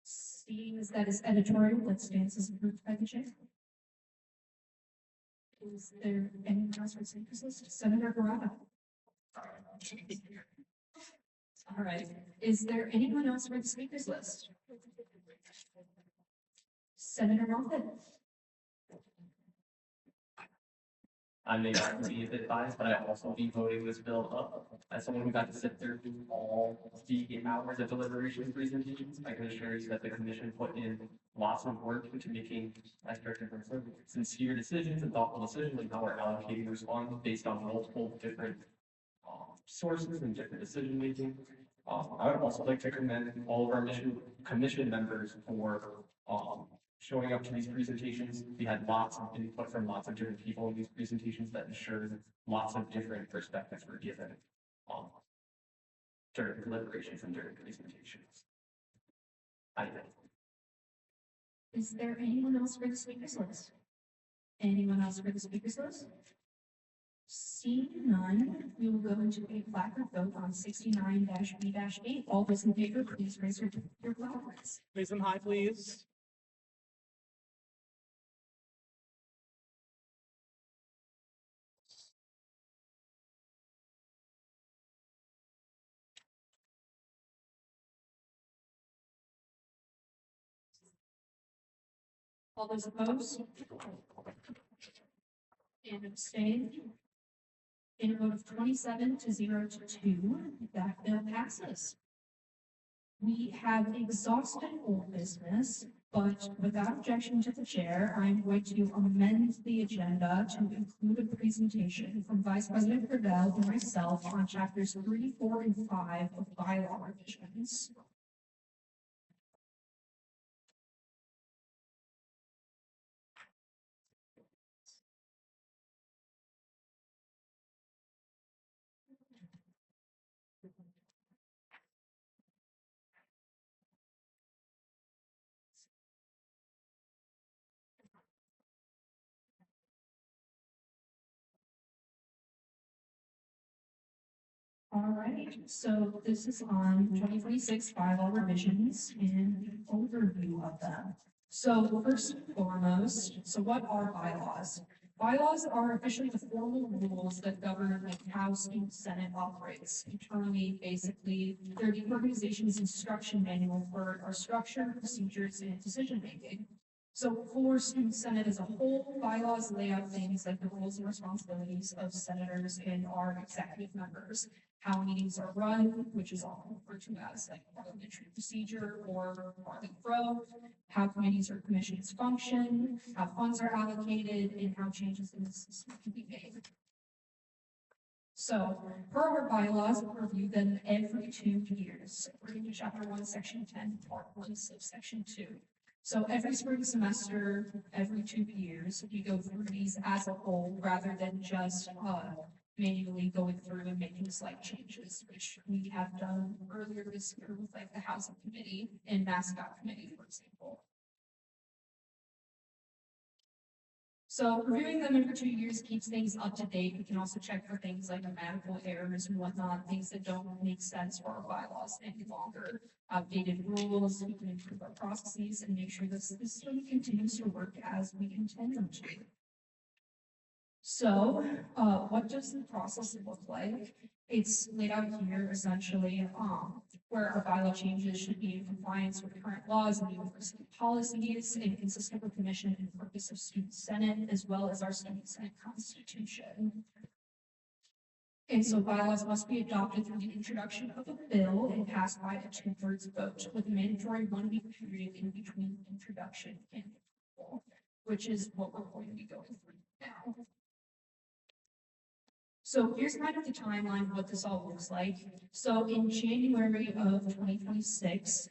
Seeing as that is editorial, that stands as approved by the chair. Is there anyone else for the speakers list? Senator Harada? All right. Is there anyone else for the speakers list? Senator Moffett? I may not be a bit biased, but I also be voting this bill up. As someone who got to sit there through all the hours of deliberation and presentations, I can assure you that the commission put in lots of work into making, as Director Burns said, sincere decisions and thoughtful decisions on how we're allocating those funds based on multiple different sources and different decision making. I would also like to commend all of our commission members for showing up to these presentations. We had lots of input from lots of different people in these presentations that ensured lots of different perspectives were given during deliberations and during presentations. I think. Is there anyone else for the speakers list? Anyone else for the speakers list? Seeing none, we will go into a placard vote on 69-B-8. All those in favor, please raise your placards. Raise them high, please. All those opposed? And abstained? In a vote of 27 to 0 to 2, that bill passes. We have exhausted old business, but without objection to the chair, I'm going to amend the agenda to include a presentation from Vice President Gravel and myself on chapters 3, 4, and 5 of bylaw revisions. All right, so this is on 2026 bylaw revisions and the overview of them. So first and foremost, so what are bylaws? Bylaws are officially the formal rules that govern like how student senate operates. Internally, basically, they're the organization's instruction manual for our structure, procedures, and decision making. So for student senate as a whole, bylaws lay out things like the roles and responsibilities of senators and our executive members, how meetings are run, which is often referred to as like parliamentary procedure or Parliament Pro, how committees or commissions function, how funds are allocated, and how changes in the system can be made. So, per our bylaws, we review them every 2 years, according to Chapter 1, Section 10, Part 1, Subsection 2. So every spring semester, every 2 years, we go through these as a whole rather than just manually going through and making slight changes, which we have done earlier this year with like the Housing Committee and Mascot Committee, for example. So reviewing them every 2 years keeps things up to date. We can also check for things like grammatical errors and whatnot, things that don't make sense for our bylaws any longer. Outdated rules, we can improve our processes and make sure this system continues to work as we intend them to. So, what does the process look like? It's laid out here essentially, where our bylaw changes should be in compliance with current laws and university policies and consistent with the mission and purpose of Student Senate, as well as our Student Senate Constitution. And so bylaws must be adopted through the introduction of a bill and passed by a 2/3 vote with a mandatory 1-week period in between introduction and approval, which is what we're going to be going through now. So here's kind of the timeline of what this all looks like. So in January of 2026,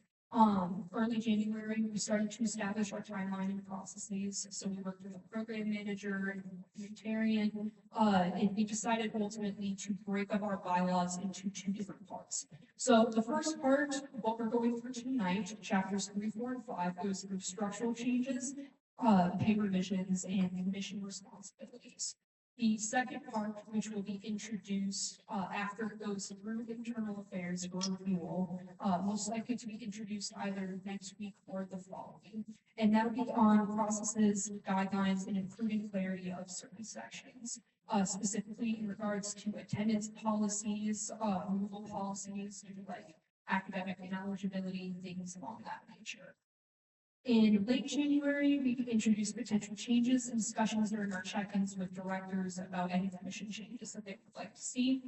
early January, we started to establish our timeline and processes. So we worked with a program manager and documentarian, and we decided ultimately to break up our bylaws into 2 different parts. So the first part, what we're going through tonight, chapters 3, 4, and 5, goes through structural changes, pay revisions, and commission responsibilities. The second part, which will be introduced after it goes through internal affairs for renewal, most likely to be introduced either next week or the following. And that'll be on processes, guidelines, and improving clarity of certain sections, specifically in regards to attendance policies, removal policies, like academic ineligibility, things along that nature. In late January, we introduced potential changes and discussions during our check-ins with directors about any commission changes that they would like to see.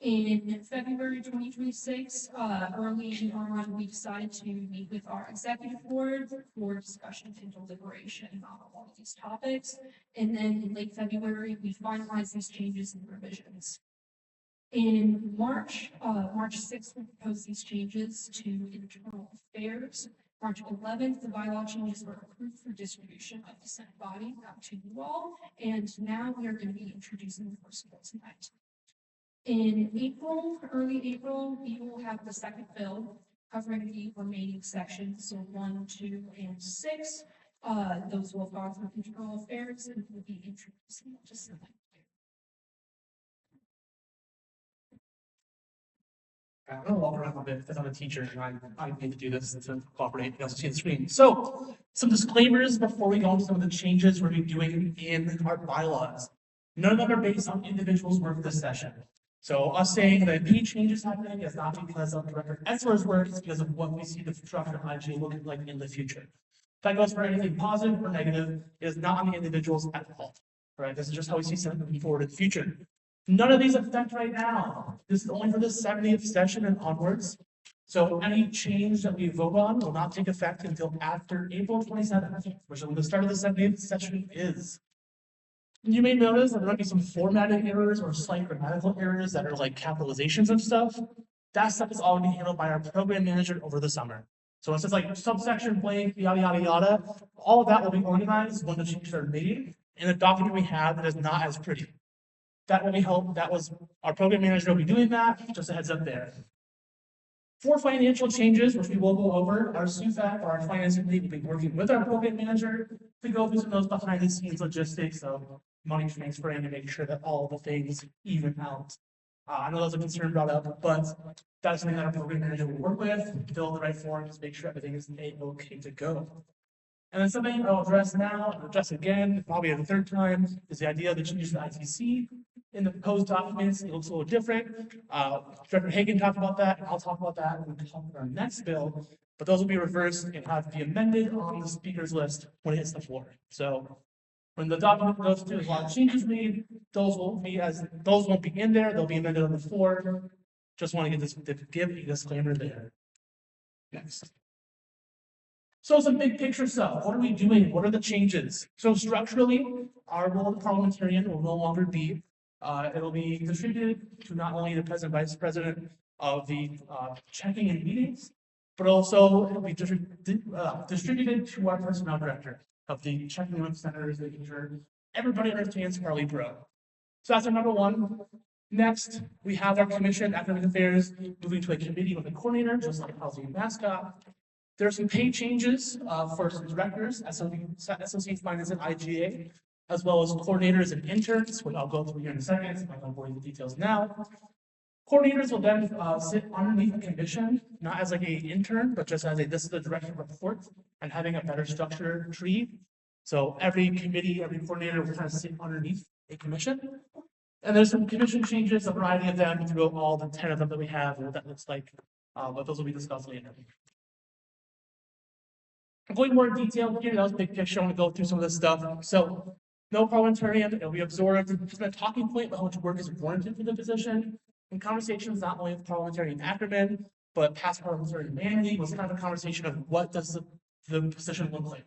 In February 2026, early on, we decided to meet with our executive board for discussion and deliberation on all of these topics. And then in late February, we finalized these changes and revisions. In March 6th, we proposed these changes to internal affairs. March 11th, the bylaw changes were approved for distribution of the Senate body, out to you all. And now we are going to be introducing the first bill tonight. In April, early April, we will have the second bill covering the remaining sections, so 1, 2, and 6. Those will go through internal affairs and will be introducing just a minute. I'm gonna walk around a bit because I'm a teacher and I need to do this to cooperate. You also see the screen. So some disclaimers before we go into some of the changes we're gonna be doing in our bylaws. None of them are based on individuals' work this session. So us saying that any changes happening is not because of Director Etzler's work, it's because of what we see the structure of IGA looking like in the future. If that goes for anything positive or negative, it is not on the individuals at all. Right? This is just how we see Senate moving forward in the future. None of these affect right now. This is only for the 70th session and onwards. So any change that we vote on will not take effect until after April 27th, which is when the start of the 70th session is. You may notice that there might be some formatting errors or slight grammatical errors that are like capitalizations of stuff. That stuff is all being handled by our program manager over the summer. So it's just like subsection blank, yada, yada, yada. All of that will be organized when the changes are made in a document we have that is not as pretty. That will be helped. That was our program manager will be doing that. Just a heads up there. For financial changes, which we will go over, our SUFAC, or our finance committee, will be working with our program manager to go through some of those behind the scenes logistics of money transferring to make sure that all the things even out. I know that was a concern brought up, but that's something that our program manager will work with, fill the right forms, make sure everything is okay to go. And then something I'll address now, and address again, probably a third time, is the idea of the changes to the ITC. In the proposed documents, it looks a little different. Director Hagan talked about that, and I'll talk about that when we talk about our next bill. But those will be reversed and have to be amended on the speaker's list when it hits the floor. So when the document goes through, there's a lot of changes made. Those won't be in there. They'll be amended on the floor. Just want to give a disclaimer there. Next. So some big picture stuff. What are we doing? What are the changes? So structurally, our role of parliamentarian will no longer be. It'll be distributed to not only the president, vice president of the checking and meetings, but also it'll be distributed to our personnel director of the checking room centers, making sure everybody understands Parley Pro. So that's our number one. Next, we have our commission, academic affairs, moving to a committee with a coordinator, just like housing and mascot. There are some pay changes for some directors, SOC Finance and IGA, as well as coordinators and interns, which I'll go through here in a second, so I'm not going into the details now. Coordinators will then sit underneath the commission, not as like a intern, but just as this is the direct report and having a better structured tree. So every committee, every coordinator will kind of sit underneath a commission. And there's some commission changes, a variety of them through all the 10 of them that we have, and what that looks like, but those will be discussed later. I'm going more in detail here, that was a big picture, I want to go through some of this stuff. So no parliamentarian, it'll be absorbed. It's been a talking point about how much work is warranted for the position. And conversations not only with parliamentarian Ackerman, but past parliamentarian Manley was kind of a conversation of what does the position look like?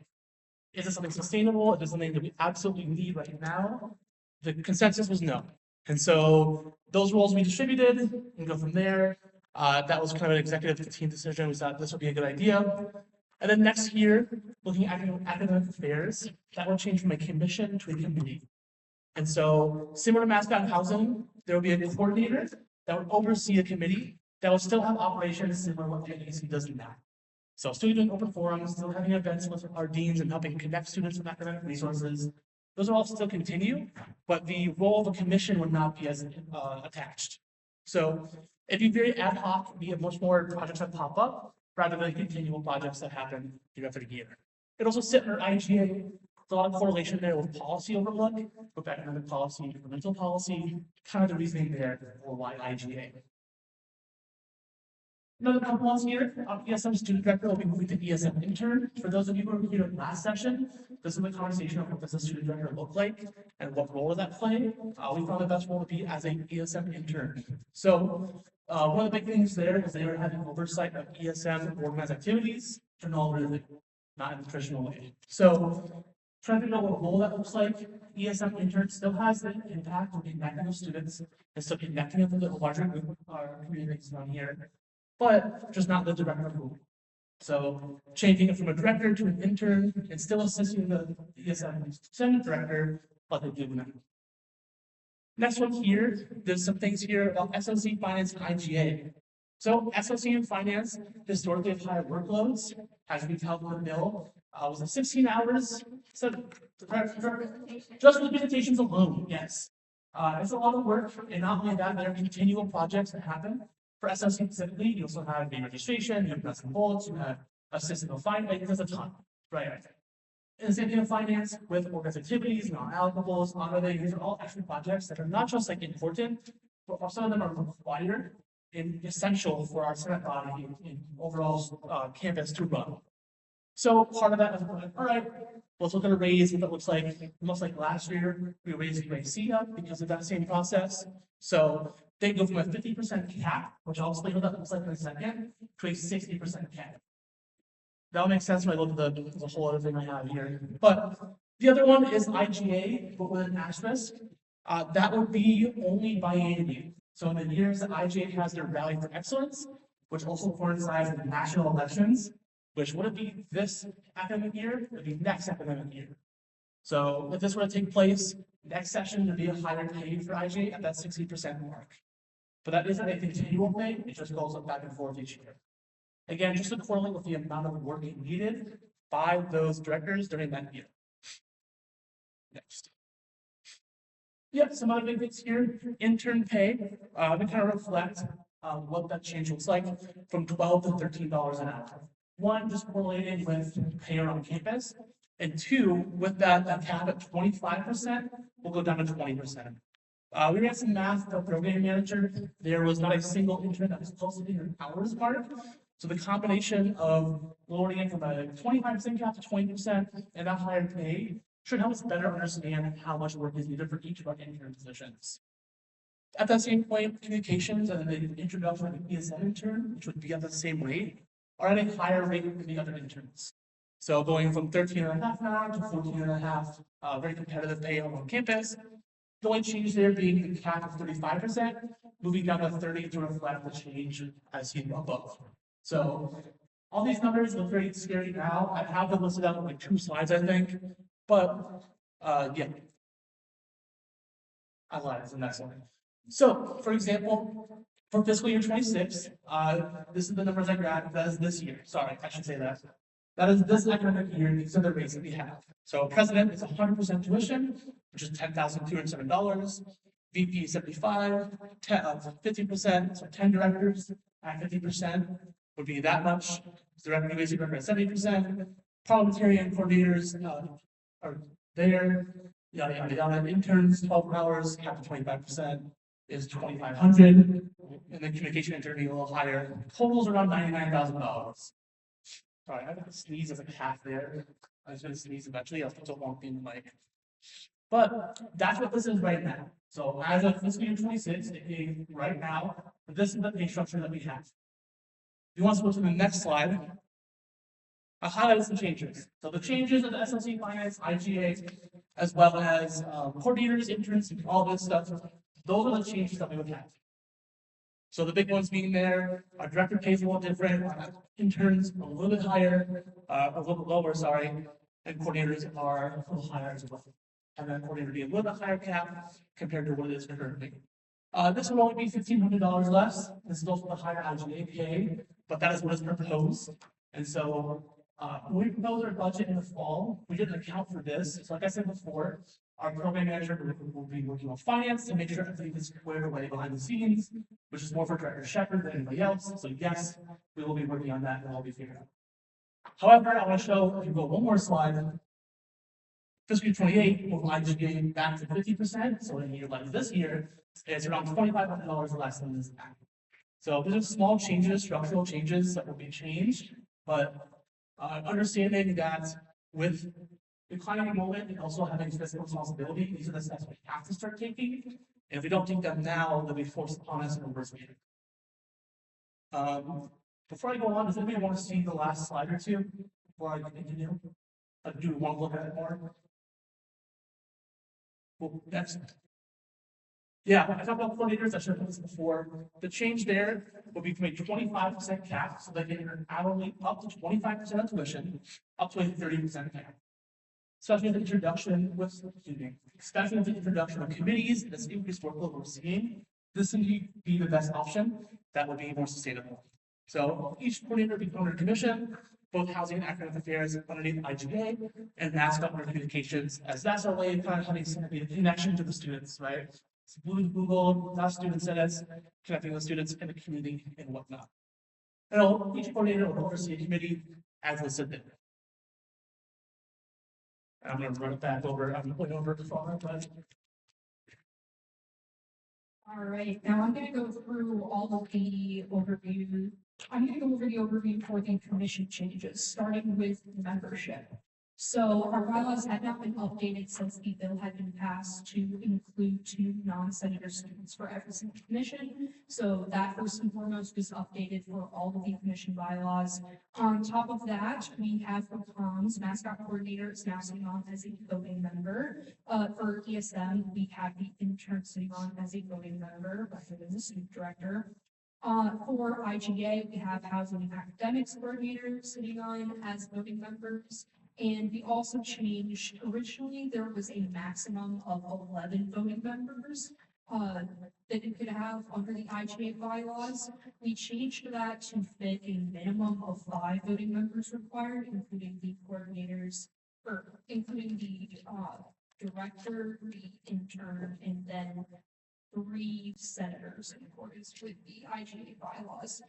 Is it something sustainable? Is it something that we absolutely need right now? The consensus was no. And so those roles we distributed and go from there. That was kind of an executive team decision. We thought this would be a good idea. And then next year, looking at academic affairs, that will change from a commission to a committee. And so similar to mascot and housing, there will be a coordinator that would oversee a committee that will still have operations similar to what the NEC does now. So still doing open forums, still having events with our deans and helping connect students with academic resources. Those will all still continue, but the role of a commission would not be as attached. So it'd be very ad hoc. We have much more projects that pop up rather than continual projects that happen year after year. It also sit under IGA. There's a lot of correlation there with policy overlook, with academic policy, incremental policy, kind of the reasoning there for why IGA. Another couple ones here, ESM student director will be moving to ESM intern. For those of you who were here last session, this is the conversation of what does a student director look like and what role does that play. We found the best role to be as an ESM intern. So one of the big things there is they were having oversight of ESM organized activities, really not in the traditional way. So trying to figure out what role that looks like. ESM intern still has the impact of connecting with students and still connecting with the larger group, our communities on here, but just not the director role. So changing it from a director to an intern and still assisting the ESM student director, but they do now. Next one here, there's some things here about SOC Finance and IGA. So SOC and Finance historically have higher workloads, as we tell the bill, was it 16 hours? So just for the presentations alone, yes. It's a lot of work, and not only that, there are continual projects that happen. For SOC specifically, you also have the registration, you have nuts and bolts, you have a system of finance, there's a ton, right? And the same thing in finance with organized activities, non-allocables, auditing, these are all extra projects that are not just like important, but some of them are required and essential for our Senate body and overall campus to run. So part of that is like, all right, let's look at a raise, what that looks like. Most like last year, we raised UAC up because of that same process. So they go from a 50% cap, which I'll explain what that looks like in a second, to a 60% cap. That'll make sense when I look at the whole other thing I have here. But the other one is IGA, but with an asterisk. That would be only biannually. So in the years that IGA has their Rally for Excellence, which also coincides with national elections, which would it be this academic year? It would be next academic year. So if this were to take place, next session would be a higher pay for IGA at that 60% mark. But that isn't a continual thing, it just goes up back and forth each year. Again, just to correlate with the amount of work needed by those directors during that year. Next. Yep, some other big things here. Intern pay, we kind of reflect what that change looks like from $12 to $13 an hour. One, just correlating with pay around campus, and two, with that cap at 25%, we'll go down to 20%. We ran some math with our program manager. There was not a single intern that was close to the hours mark. So the combination of lowering it from a 25% cap to 20% and that higher pay should help us better understand how much work is needed for each of our intern positions. At that same point, communications and then the introduction of the ESM intern, which would be at the same rate, are at a higher rate than the other interns. So going from 13.5 an hour to 14.5, very competitive pay on campus. The only change there being the cap of 35%, moving down to 30 to reflect the change as seen above. So all these numbers look very scary now. I have them listed out in like 2 slides, I think, but yeah. I lied, it's the next one. So, for example, for fiscal year 26, this is the numbers I grabbed. That is this year. Sorry, I should say that. That is this academic year. These are the rates that we have. So, president is 100% tuition, which is $10,207. VP 75, 50%, so 10 directors at 50% would be that much. Director basic director at 70%. Parliamentarian coordinators are there. Yada yada yada. Interns 12 hours, cap to 25% is 2,500, and the communication intern being a little higher. Totals around $99,000. Sorry, I got to sneeze as a half there. I was going to sneeze eventually. I was still won't be in the mic. But that's what this is right now. So as of fiscal year 26, right now, this is the pay structure that we have. If you want to go to the next slide, I highlighted some changes. So the changes of the SLC Finance, IGA, as well as coordinators, interns, all this stuff, those are the changes that we would have. So the big ones being there, our director pays a little different, interns a little bit higher, a little bit lower, sorry, and coordinators are a little higher as well. And then coordinator be a little bit higher cap compared to what it is currently. This would only be $1,500 less. This is also the higher IGA pay, but that is what is proposed. And so when we proposed our budget in the fall, we didn't account for this. So like I said before, our program manager will be working on finance to make sure everything is squared away behind the scenes, which is more for Director Shepherd than anybody else. So yes, we will be working on that and it'll be figured out. However, I want to show, if you go one more slide, fiscal year 28 will IGA back to 50%. So in a year like this year, it's around $2,500 less than this. So these are small changes, structural changes that will be changed, but understanding that with declining enrollment and also having fiscal responsibility, these are the steps we have to start taking. And if we don't take them now, they'll be forced upon us in reverse later. Before I go on, does anybody want to see the last slide or two before I continue? Do you want to look at it more? Well, that's. Yeah, I talked about coordinators, I should have put this before. The change there will be from a 25% cap, so they get earn hourly up to 25% of tuition, up to a 30% cap. Especially with the introduction with, excuse me, especially with the introduction of committees, this increased workload we're seeing, this would be the best option that would be more sustainable. So each coordinator will be under commission, both housing and academic affairs underneath IGA, and mascot under communications, as that's our way of kind of having some connection to the students, right? So Google, not student senate, connecting with students in the community and whatnot. And each coordinator will oversee a committee as listed there. I'm gonna run it back over, I'm going over the phone, but. All right, now I'm gonna go through all of the overview. I'm gonna go over the overview for the commission changes, starting with membership. So our bylaws had not been updated since the bill had been passed to include 2 non-senator students for every single commission. So that first and foremost was updated for all of the commission bylaws. On top of that, we have for comms, mascot coordinator is now sitting on as a voting member. For ESM, we have the intern sitting on as a voting member, rather than the student director. For IGA, we have housing and academics coordinator sitting on as voting members. And we also changed, originally there was a maximum of 11 voting members that you could have under the IGA bylaws. We changed that to fit a minimum of 5 voting members required, including the coordinators, or including the director, the intern, and then 3 senators in accordance with the IGA bylaws.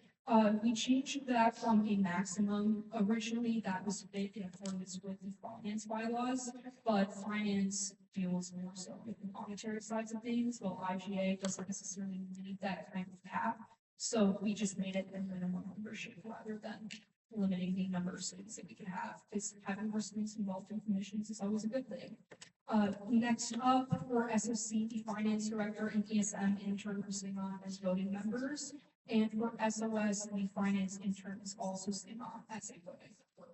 We changed that from a maximum. Originally, that was fit in accordance with the finance bylaws, but finance deals more so with the monetary sides of things, while IGA doesn't necessarily need that kind of cap. So we just made it a minimum membership rather than limiting the number of students that we can have, because having more students involved in commissions is always a good thing. Next up, for SOC, the finance director and ESM intern are sitting on as voting members. And for SOS, the finance intern is also sitting on as a voting member.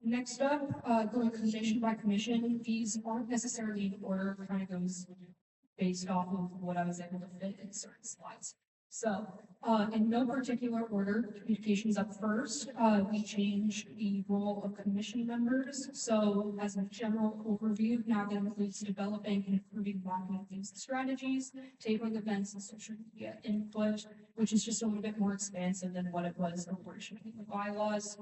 Next up, going commission by commission, these aren't necessarily in order, kind of goes based off of what I was able to fit in certain slides. So, in no particular order, communications up first, we changed the role of commission members. So as a general overview, now that includes developing and improving marketing themes and strategies, tabling events and social media input, which is just a little bit more expansive than what it was originally in the bylaws.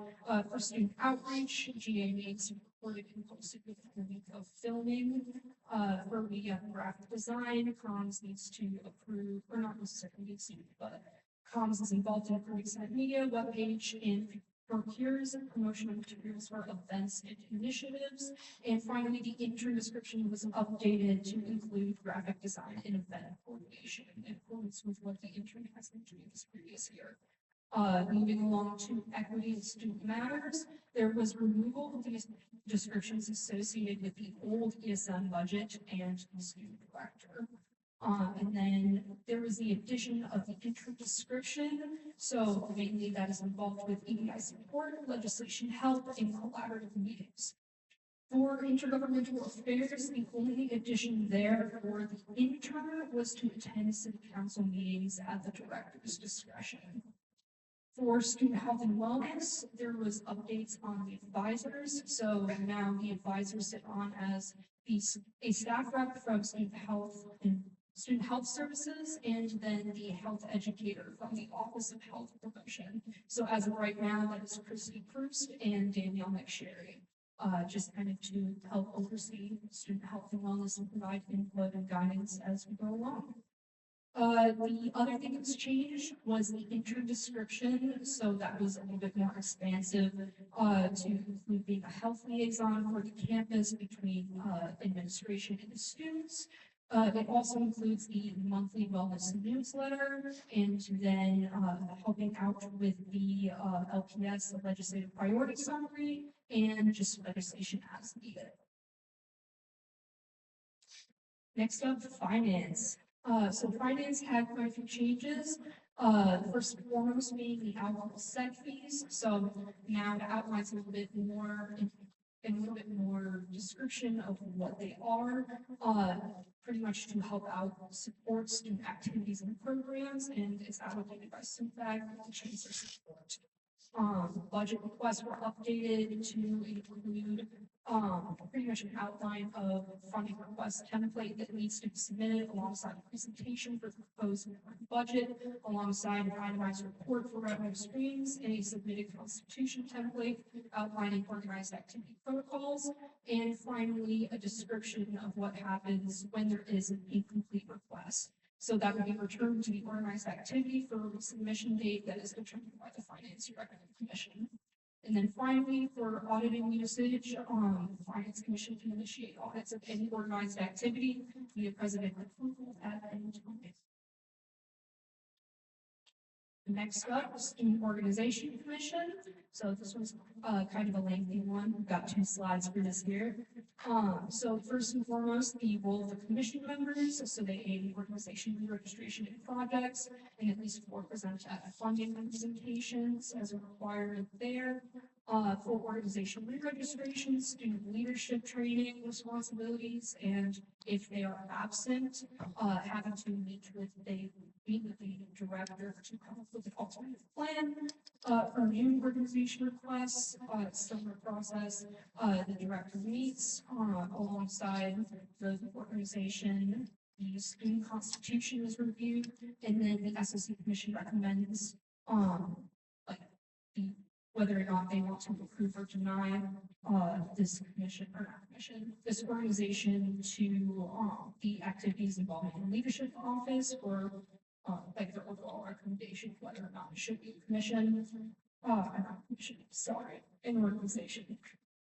For student outreach, GA needs to recorded and posted within a week of filming. For media and graphic design, comms needs to approve, or not necessarily needs to, but comms is involved in approving said media, webpage, and procures promotional materials for events and initiatives. And finally, the intern description was updated to include graphic design and event coordination in accordance with what the intern has been doing this previous year. Moving along to equity and student matters, there was removal of these descriptions associated with the old ESM budget and the student director. And then there was the addition of the intern description. So mainly that is involved with EDI support, legislation help, and collaborative meetings. For intergovernmental affairs, the only addition there for the intern was to attend city council meetings at the director's discretion. For student health and wellness, there was updates on the advisors. So now the advisors sit on as a staff rep from student health services, and then the health educator from the Office of Health Promotion. So as of right now, that is Christy Proust and Danielle McSherry. Just kind of to help oversee student health and wellness and provide input and guidance as we go along. The other thing that's changed was the intern description, so that was a little bit more expansive, to include being a health liaison for the campus between, administration and the students. It also includes the monthly wellness newsletter and then, helping out with the, LPS, the legislative priority summary, and just legislation as needed. Next up, finance. So finance had quite a few changes. First and foremost being the alcohol sec fees. So now it outlines a little bit more, in a little bit more description of what they are. Pretty much to help out support student activities and programs, and it's allocated by SUFAC, which is their support. Budget requests were updated to include, pretty much an outline of funding request template that needs to be submitted alongside a presentation for the proposed budget, alongside an itemized report for revenue streams, and a submitted constitution template outlining organized activity protocols, and finally, a description of what happens when there is an incomplete request. So that will be returned to the organized activity for a submission date that is determined by the Finance Director Commission. And then finally, for auditing usage, Finance Commission can initiate audits of any organized activity via president approval at any time. Next up, Student Organization Commission. So this was kind of a lengthy one. We've got 2 slides for this here. So first and foremost, the role of the commission members. So they aid organization re-registration in projects, and at least 4% at funding presentations as a requirement there. For organization re-registration, student leadership training responsibilities, and if they are absent, having to meet with the director to come up with an alternative plan. For new organization requests, similar process, the director meets, alongside the organization. The student constitution is reviewed, and then the SOC commission recommends, like, whether or not they want to approve or deny, this commission, or not commission, this organization to, the activities involving in leadership office, or like the overall recommendation, whether or not it should be a commission, not commission, sorry, an organization.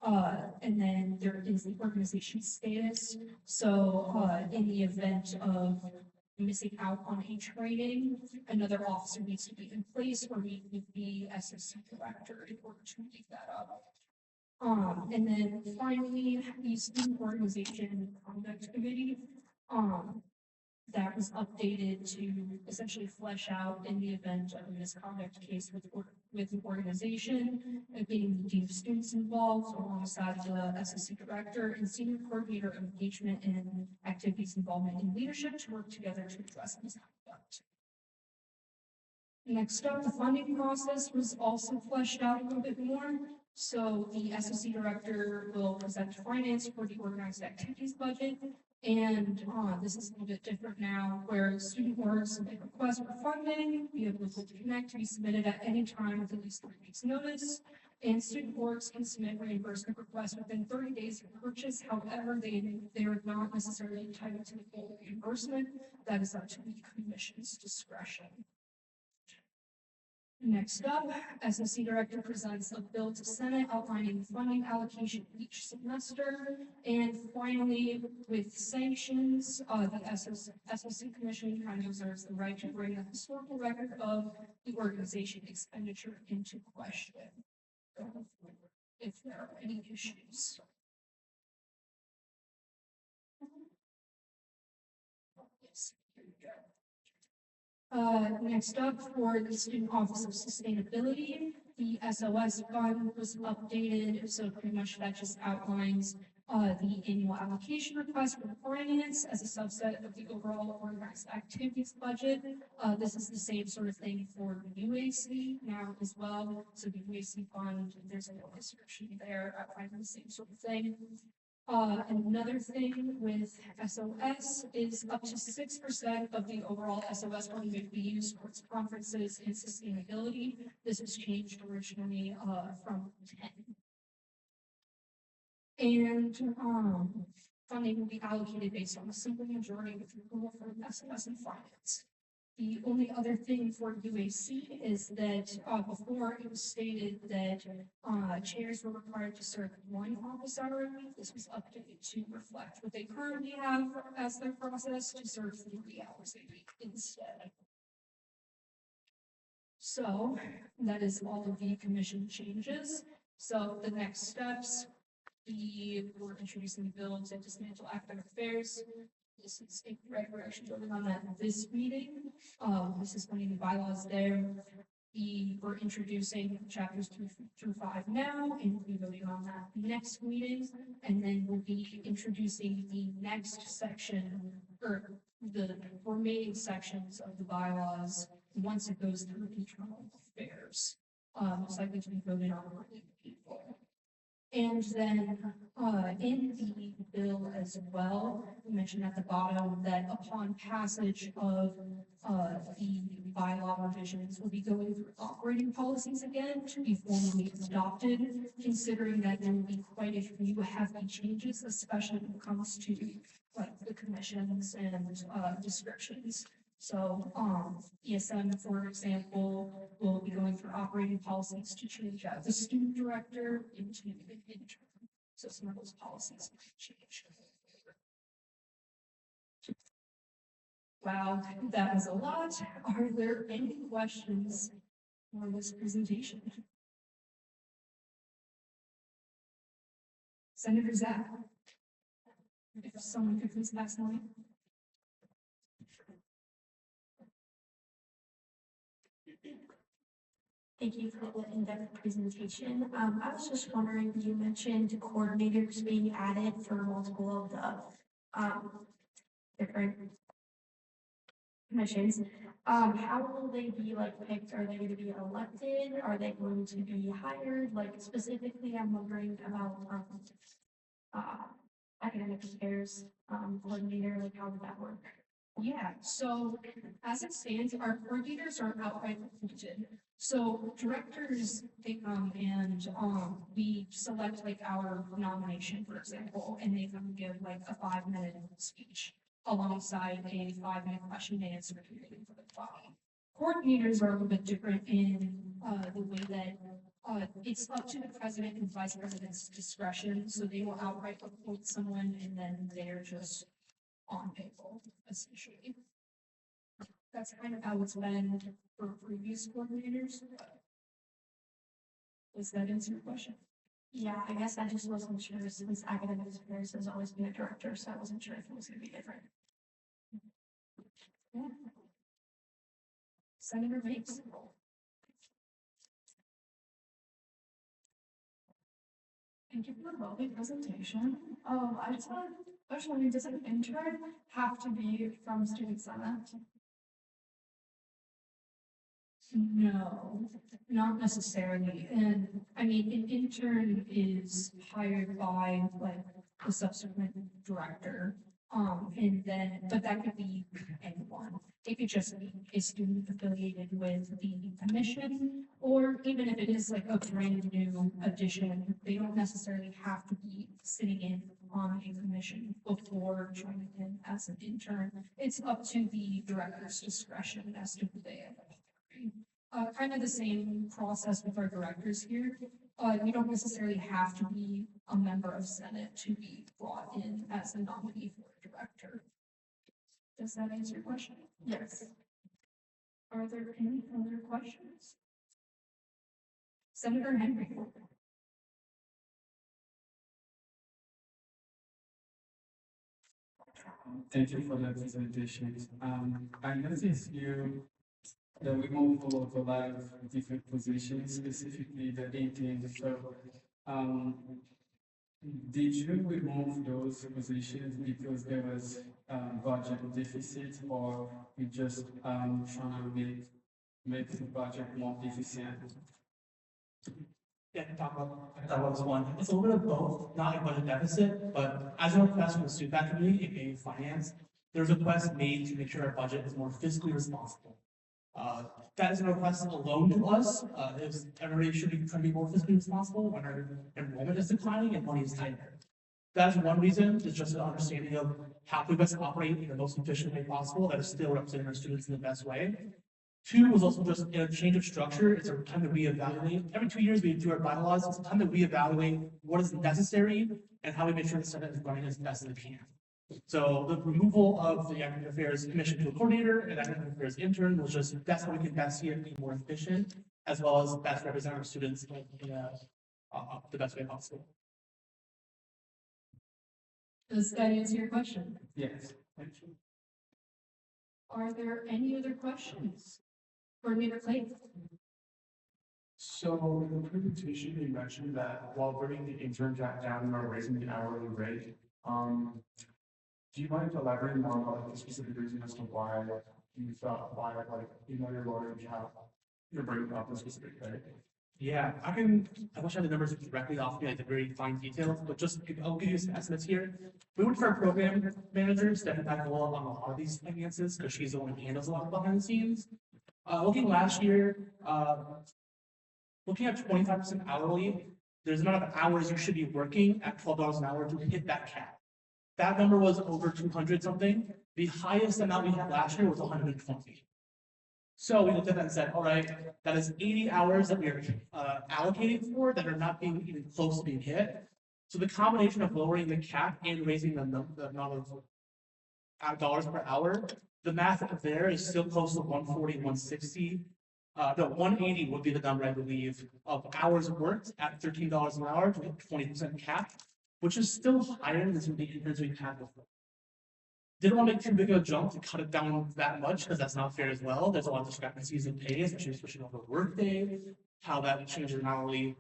And then there is the organization status. So, in the event of missing out on a training, another officer needs to be in place or meet with the SSC director in order to make that up. And then finally, the student organization conduct committee, that was updated to essentially flesh out in the event of a misconduct case with the organization, getting the dean of students involved alongside the SSC director and senior coordinator of engagement and activities involvement in leadership to work together to address misconduct. Next up, the funding process was also fleshed out a little bit more. So the SSC director will present finance for the organized activities budget. And this is a little bit different now, where student works and request for funding, be able to connect to be submitted at any time with at least 3 weeks notice. And student works can submit reimbursement requests within 30 days of purchase. However, they are not necessarily entitled to the full reimbursement. That is up to the commission's discretion. Next up, SSC director presents a bill to Senate outlining funding allocation each semester. And finally, with sanctions, the SSC commission kind of reserves the right to bring a historical record of the organization expenditure into question if there are any issues. Yes, here we go. Next up, for the Student Office of Sustainability, the SOS fund was updated, so pretty much that just outlines the annual allocation request for finance as a subset of the overall organized activities budget. This is the same sort of thing for the UAC now as well. So the UAC fund, there's a little description there outlining the same sort of thing. Another thing with SOS is up to 6% of the overall SOS fund may be used towards conferences and sustainability. This was changed originally from 10. And funding will be allocated based on a simple majority with approval from SOS and finance. The only other thing for UAC is that, before it was stated that, chairs were required to serve 1 office hour a week. This was updated to reflect what they currently have as their process to serve 3 hours a week instead. So that is all of the commission changes. So the next steps, we're introducing the bill to dismantle academic affairs. This is a regular action voting on that this meeting. This is putting the bylaws there. We're introducing chapters 2 through 5 now, and we'll be voting on that next meeting. And then we'll be introducing the next section, or the remaining sections of the bylaws once it goes through internal affairs. It's likely to be voted on in April. And then, in the bill as well, we mentioned at the bottom that upon passage of, the bylaw revisions, we'll be going through operating policies again to be formally adopted, considering that there will be quite a few heavy changes, especially when it comes to, like, the commissions and, descriptions. So, ESM, for example, will be going through operating policies to change out the student director into an intern. So some of those policies might change. Wow, that was a lot. Are there any questions for this presentation? Senator Zach? If someone could please pass the line. Thank you for the in-depth presentation. I was just wondering, you mentioned coordinators being added for multiple of the different commissions. How will they be like picked? Are they going to be elected? Are they going to be hired? Like specifically, I'm wondering about academic affairs coordinator. Like how would that work? Yeah, so as it stands, our coordinators are outright appointed. So directors, they come and, we select like our nomination, for example, and they come give like a 5-minute speech alongside a 5-minute question and answer period for the body. Coordinators are a little bit different in, the way that, it's up to the president and vice president's discretion. So they will outright appoint someone and then they're just on payroll, essentially. That's kind of how it's been for previous coordinators. Does that answer your question? Yeah, I guess I just wasn't sure since academic affairs has always been a director, so I wasn't sure if it was going to be different. Yeah. Senator Mapes. Thank you for the lovely presentation. I just want to question, does an intern have to be from Student Senate? No, not necessarily. And I mean, an intern is hired by like the subsequent director. And then, but that could be anyone. It could just be a student affiliated with the commission, or even if it is like a brand new addition, they don't necessarily have to be sitting in on a commission before joining in as an intern. It's up to the director's discretion as to who they end up hiring. Kind of the same process with our directors here. You don't necessarily have to be a member of Senate to be brought in as a nominee for a director. Does that answer your question? Yes. Are there any other questions? Senator Henry. Thank you for the presentation. I noticed that we moved forward a lot of different positions, specifically the 18. So, did you remove those positions because there was budget deficit, or you just trying to make the budget more efficient? Yeah, I can talk about this one. It's a little bit of both, not a budget deficit, but as a request from the student faculty in finance, there's a request made to make sure our budget is more fiscally responsible. That is a request alone to us. Everybody should be trying to be more fiscally responsible when our enrollment is declining and money is tighter. That is one reason, is just an understanding of how we best operate in the most efficient way possible that is still representing our students in the best way. Two was also just in a change of structure. It's a time to reevaluate. Every 2 years we do our bylaws. It's a time to reevaluate what is necessary and how we make sure the Senate is running as best as it can. So the removal of the Academic Affairs Commission to a coordinator and Academic Affairs intern was just, that's how we can best see it be more efficient, as well as best represent our students in the best way possible. Does that answer your question? Yes. Are there any other questions? Coordinator Clayton? So in the presentation, you mentioned that while bringing the intern cap down or raising the hourly rate, do you mind elaborating more about the specific reason as to why you thought, why, like, even though you're lowering the cap, you're bringing up the specific rate? Yeah, I wish I had the numbers directly off me, like the very fine details, but just, I'll give you some estimates here. We went for our program manager, stepping back a little on a lot of these finances, because she's the one who handles a lot of behind the scenes. Looking last year, looking at 25% hourly, there's the amount of hours you should be working at $12 an hour to hit that cap. That number was over 200 something. The highest amount we had last year was 120. So we looked at that and said, all right, that is 80 hours that we are allocating for that are not being even close to being hit. So the combination of lowering the cap and raising the amount of dollars per hour, the math there is still close to 140, 160. No, 180 would be the number, I believe, of hours worked at $13 an hour to hit 20% cap, which is still higher than some of the interns we've had before. Didn't want to make too big of a jump to cut it down that much, because that's not fair as well. There's a lot of discrepancies in pay, especially switching over workday, how that changes not only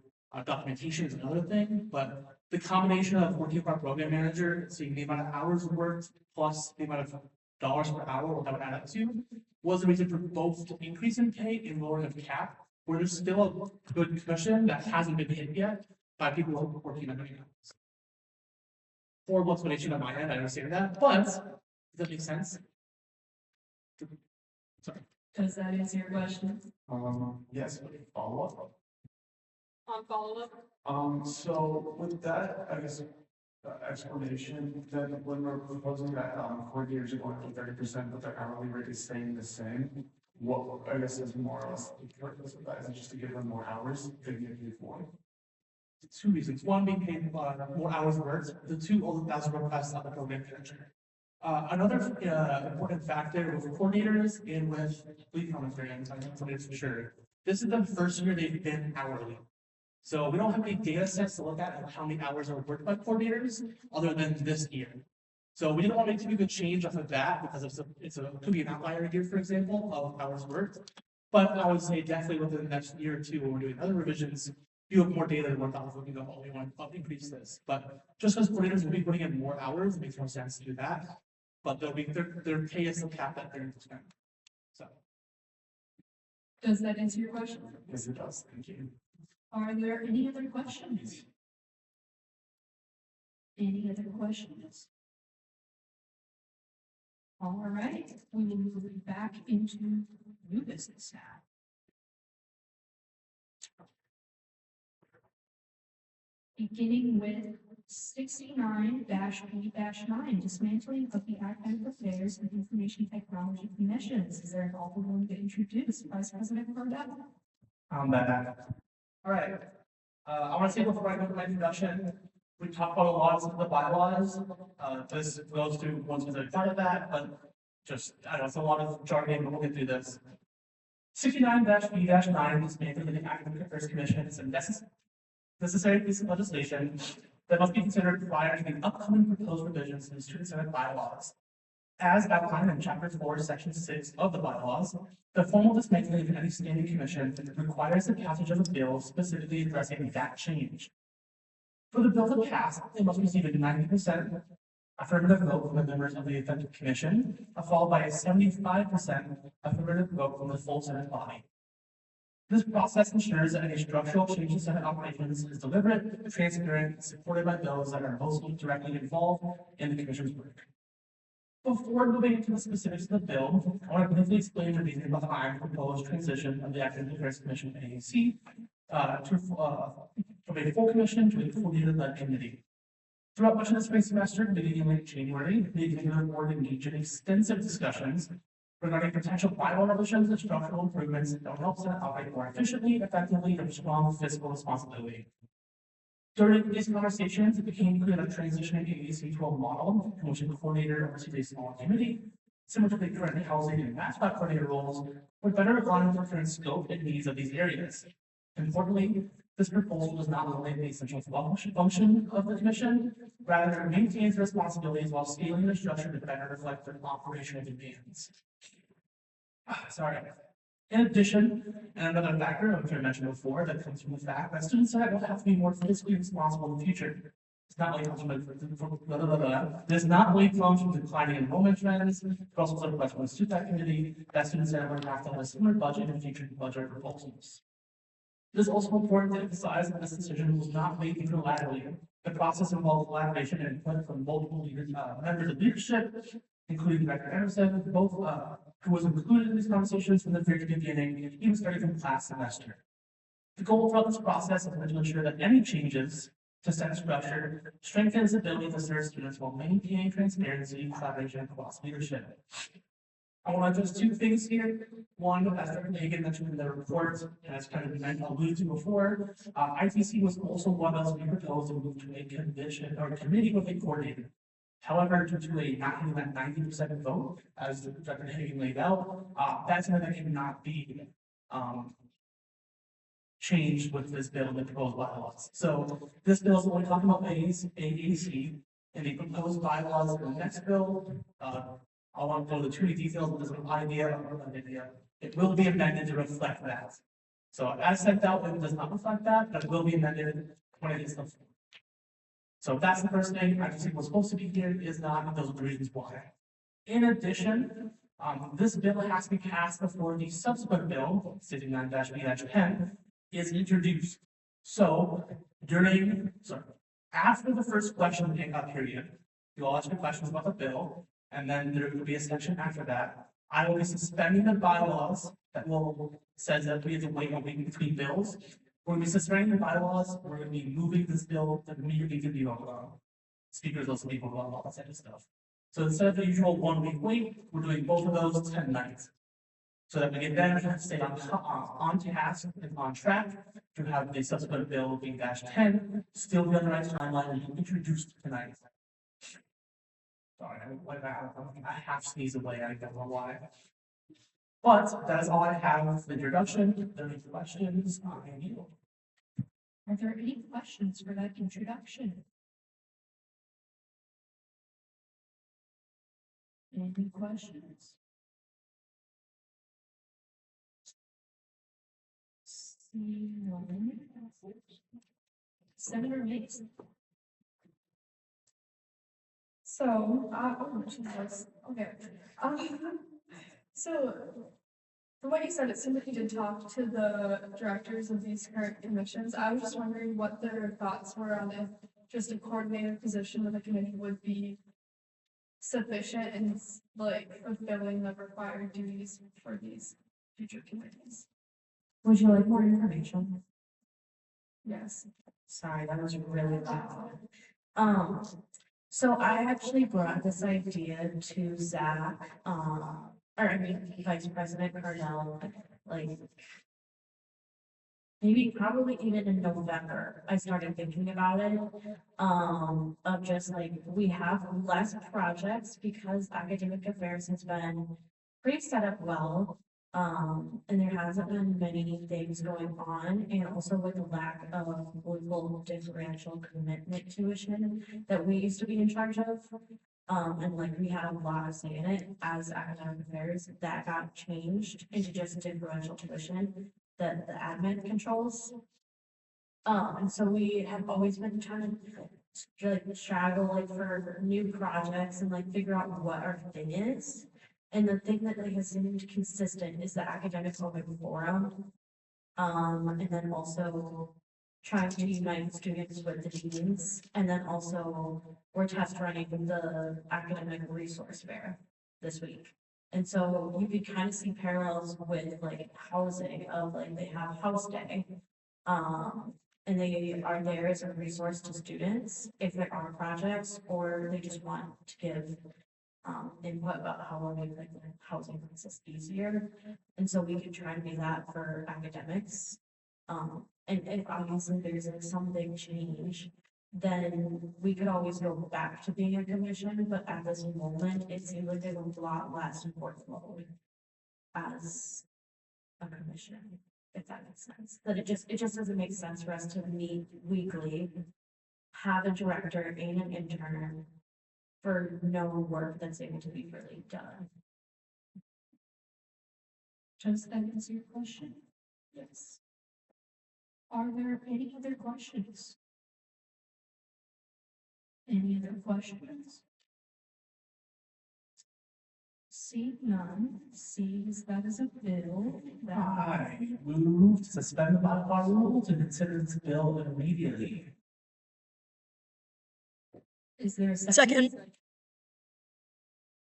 documentation is another thing, but the combination of working for our program manager, seeing the amount of hours worked plus the amount of dollars per hour, what that would add up to, was the reason for both the increase in pay and lowering of cap, where there's still a good cushion that hasn't been hit yet by people who are working at many hours. Horrible explanation on my end, I understand that, but does that make sense? Sorry. Does that answer your question? Yes, follow up. On follow-up? So with that, I guess, explanation, then when we're proposing that, coordinators are going up to 30%, but their hourly rate is staying the same, what, I guess, is more or less the purpose of that, is it just to give them more hours than you did before? Two reasons. One, being paid more hours worked. The two, all the thousand requests on the program manager. Another important factor with coordinators and with lead commentarians, I'm not for sure. This is the first year they've been hourly. So we don't have any data sets to look at of how many hours are worked by coordinators other than this year. So we didn't want to make too big a change off of that because it could be an outlier year, for example, of hours worked. But I would say definitely within the next year or two, when we're doing other revisions, you have more data to work off of, we go, oh, we want to increase this. But just because coordinators will be putting in more hours, it makes more sense to do that. But they'll be their pay is still capped at 30%. So. Does that answer your question? Yes, it does. Thank you. Are there any other questions? Any other questions? All right, we will move back into new business now. Beginning with 69-B-9, dismantling of the Academic Affairs and Information Technology Commissions. Is there an alderman to introduce Vice President Cordell? I'm back. All right. I want to say before I go to my introduction, we talked about a lot of the bylaws. This goes through one specific part of that, but just, I don't know, it's a lot of jargon, but we'll get through this. 69-B-9, dismantling the Academic Affairs Commission is a necessary piece of legislation that must be considered prior to the upcoming proposed revisions to the Student Senate bylaws. As outlined in Chapter 4, Section 6 of the bylaws, the formal dismantling of any standing commission requires the passage of a bill specifically addressing that change. For the bill to pass, it must receive a 90% affirmative vote from the members of the affected commission, followed by a 75% affirmative vote from the full Senate body. This process ensures that any structural change in Senate operations is deliberate, transparent, and supported by those that are most directly involved in the commission's work. Before moving into the specifics of the bill, I want to briefly explain the reasoning behind the proposed transition of the Academic Affairs Commission AAC from a full commission to a coordinated-led committee. Throughout much of the spring semester, beginning in late January, the executive board engaged in extensive discussions regarding potential bylaw revisions and structural improvements that will help Senate operate more efficiently, effectively, and with strong fiscal responsibility. During these conversations, it became clear that transitioning AEC to a model in which a coordinator oversees a small committee, similar to the current housing and mascot coordinator roles, would better align with the current scope and needs of these areas. Importantly, this proposal does not eliminate the essential function of the commission, rather it maintains responsibilities while scaling the structure to better reflect the operational demands. Sorry. In addition, and another factor, which I mentioned before, that comes from the fact that students will have to be more fiscally responsible in the future. It's not only comes from This not only comes from declining enrollment trends, but also some request from the student committee that students will have to have a similar budget in future budget proposals. It is also important to emphasize that this decision was not made unilaterally. The process involved collaboration and input from multiple members of leadership, including Director Anderson, both who was included in these conversations from the very beginning, even starting from last semester. The goal throughout this process has been to ensure that any changes to Senate structure strengthen its ability to serve students while maintaining transparency, collaboration, and cross leadership. I want to address two things here. One, as Dr. Hagan mentioned in the report, and as kind of alluded to before, ITC was also one of those we proposed to move to a convention or committee with a coordinator. However, due to a not even that 90% vote, as Dr. Hagan laid out, that's something that cannot be changed with this bill and the proposed bylaws. So this bill is only talking about AAC, and the proposed bylaws in the next bill. I won't go into too many details, but there's an idea. It will be amended to reflect that. So as sent out, it does not reflect that, but it will be amended when it is the floor. So that's the first thing. I just think what's supposed to be here is not, and those are the reasons why. In addition, this bill has to be passed before the subsequent bill, 69-B-10, is introduced. So after the first question period, you all ask your questions about the bill, and then there will be a section after that. I will be suspending the bylaws that says that we have to wait a week between bills. We're going to be suspending the bylaws. We're going to be moving this bill to immediately to be on speakers, also people on all that type of stuff. So instead of the usual 1 week wait, we're doing both of those 10 nights. So that we can then stay on task and on track to have the subsequent bill being -10 still be on the right timeline and be introduced tonight. Sorry, I half sneezed away. I don't know why. But that is all I have for the introduction. If there are any questions, I yield. Are there any questions for that introduction? Any questions? Senator Mason. So, okay. So, from what you said, it seemed like you did talk to the directors of these current commissions. I was just wondering what their thoughts were on if just a coordinator position with a committee would be sufficient in like fulfilling the required duties for these future committees. Would you like more information? Yes. Sorry, that was really loud. So I actually brought this idea to Zach, Vice President Cardell, like maybe probably even in November, I started thinking about it. Of just like, we have less projects because academic affairs has been pretty set up well. And there hasn't been many things going on, and also with the lack of local differential commitment tuition that we used to be in charge of. And like we had a lot of say in it as academic affairs, that got changed into just differential tuition that the admin controls. And so we have always been trying to like struggle like for new projects and like figure out what our thing is. And the thing that like has seemed consistent is the academic open forum. And then also trying to unite students with the deans. And then also we're test running the academic resource fair this week. And so you could kind of see parallels with like housing of like they have house day. and they are there as a resource to students if there are projects, or they just want to give input about how we make like the housing process easier. And so we could try to do that for academics. And if obviously there's like some big change, then we could always go back to being a commission, but at this moment, it seems like there's a lot less workload as a commission, if that makes sense. That it just doesn't make sense for us to meet weekly, have a director and an intern for no work that's able to be really done. Does that answer your question? Yes. Are there any other questions? Any other questions? See none, sees that is a bill that I move to suspend the modified rules and consider this bill immediately. is there a Second.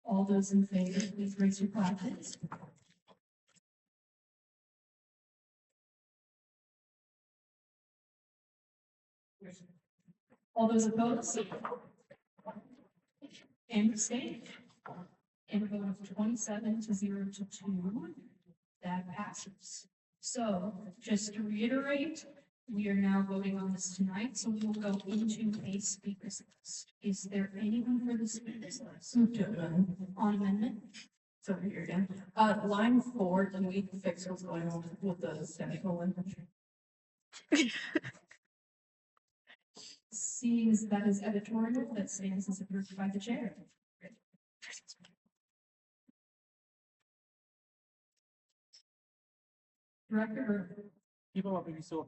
All those in favor, please raise your hands. All those opposed? And abstained? And a vote of 27 to 0 to 2, that passes. So, just to reiterate, we are now voting on this tonight, so we will go into a speakers list. Is there anyone for the speakers list? On amendment? It's over here again. Line 4, can we fix what's going on with the semicolon? Seeing as that is editorial, that stands as approved by the chair. Director, People are maybe so.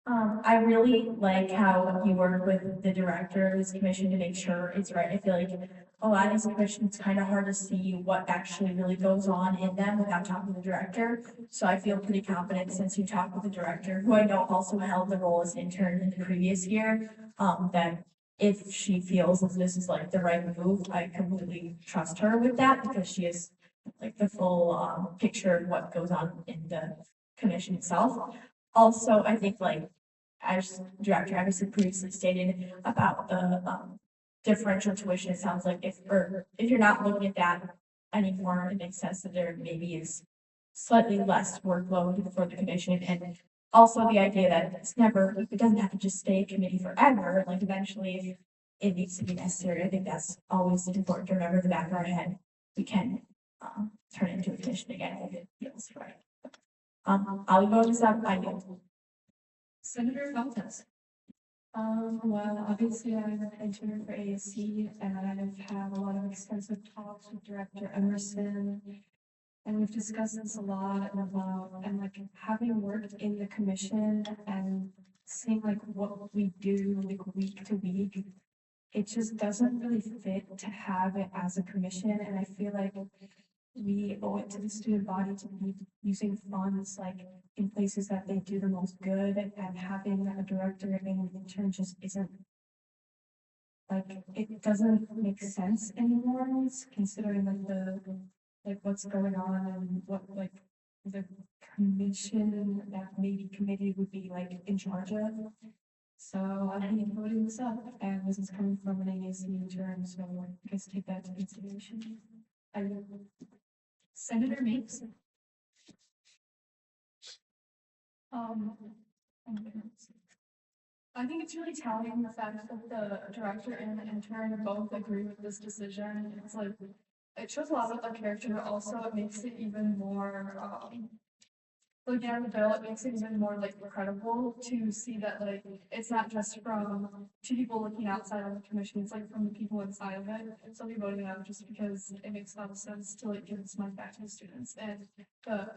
I really like how you work with the director of this commission to make sure it's right. I feel like a lot of these commissions, it's kind of hard to see what actually really goes on in them without talking to the director. So I feel pretty confident since you talked with the director, who I know also held the role as intern in the previous year, that if she feels that this is like the right move, I completely trust her with that because she is like the full picture of what goes on in the commission itself. Also, I think like, as Director Anderson previously stated about the differential tuition, it sounds like if you're not looking at that anymore, it makes sense that there maybe is slightly less workload for the commission. And also the idea that it doesn't have to just stay a committee forever, like eventually if it needs to be necessary. I think that's always important to remember in the back of our head. We can turn it into a commission again if it feels right. I'll go this up. I do. Senator Feltes. Well, obviously I'm an intern for ASC and I've had a lot of extensive talks with Director Emerson. And we've discussed this a lot and like having worked in the commission and seeing like what we do like week to week, it just doesn't really fit to have it as a commission. And I feel like we owe it to the student body to be using funds like in places that they do the most good, and having a director and an intern just isn't like, it doesn't make sense anymore, considering like what's going on and what like the commission that maybe committee would be like in charge of. So I've been voting this up, and this is coming from an AAC intern, so I guess take that into consideration. Senator Mapes. I think it's really telling the fact that the director and the intern both agree with this decision. It's like, it shows a lot about their character, but also it makes it even more, looking at the bill, it makes it even more like credible to see that like, it's not just from two people looking outside of the commission, it's like from the people inside of it. And so I'll be voting out just because it makes a lot of sense to like give this money back to the students, and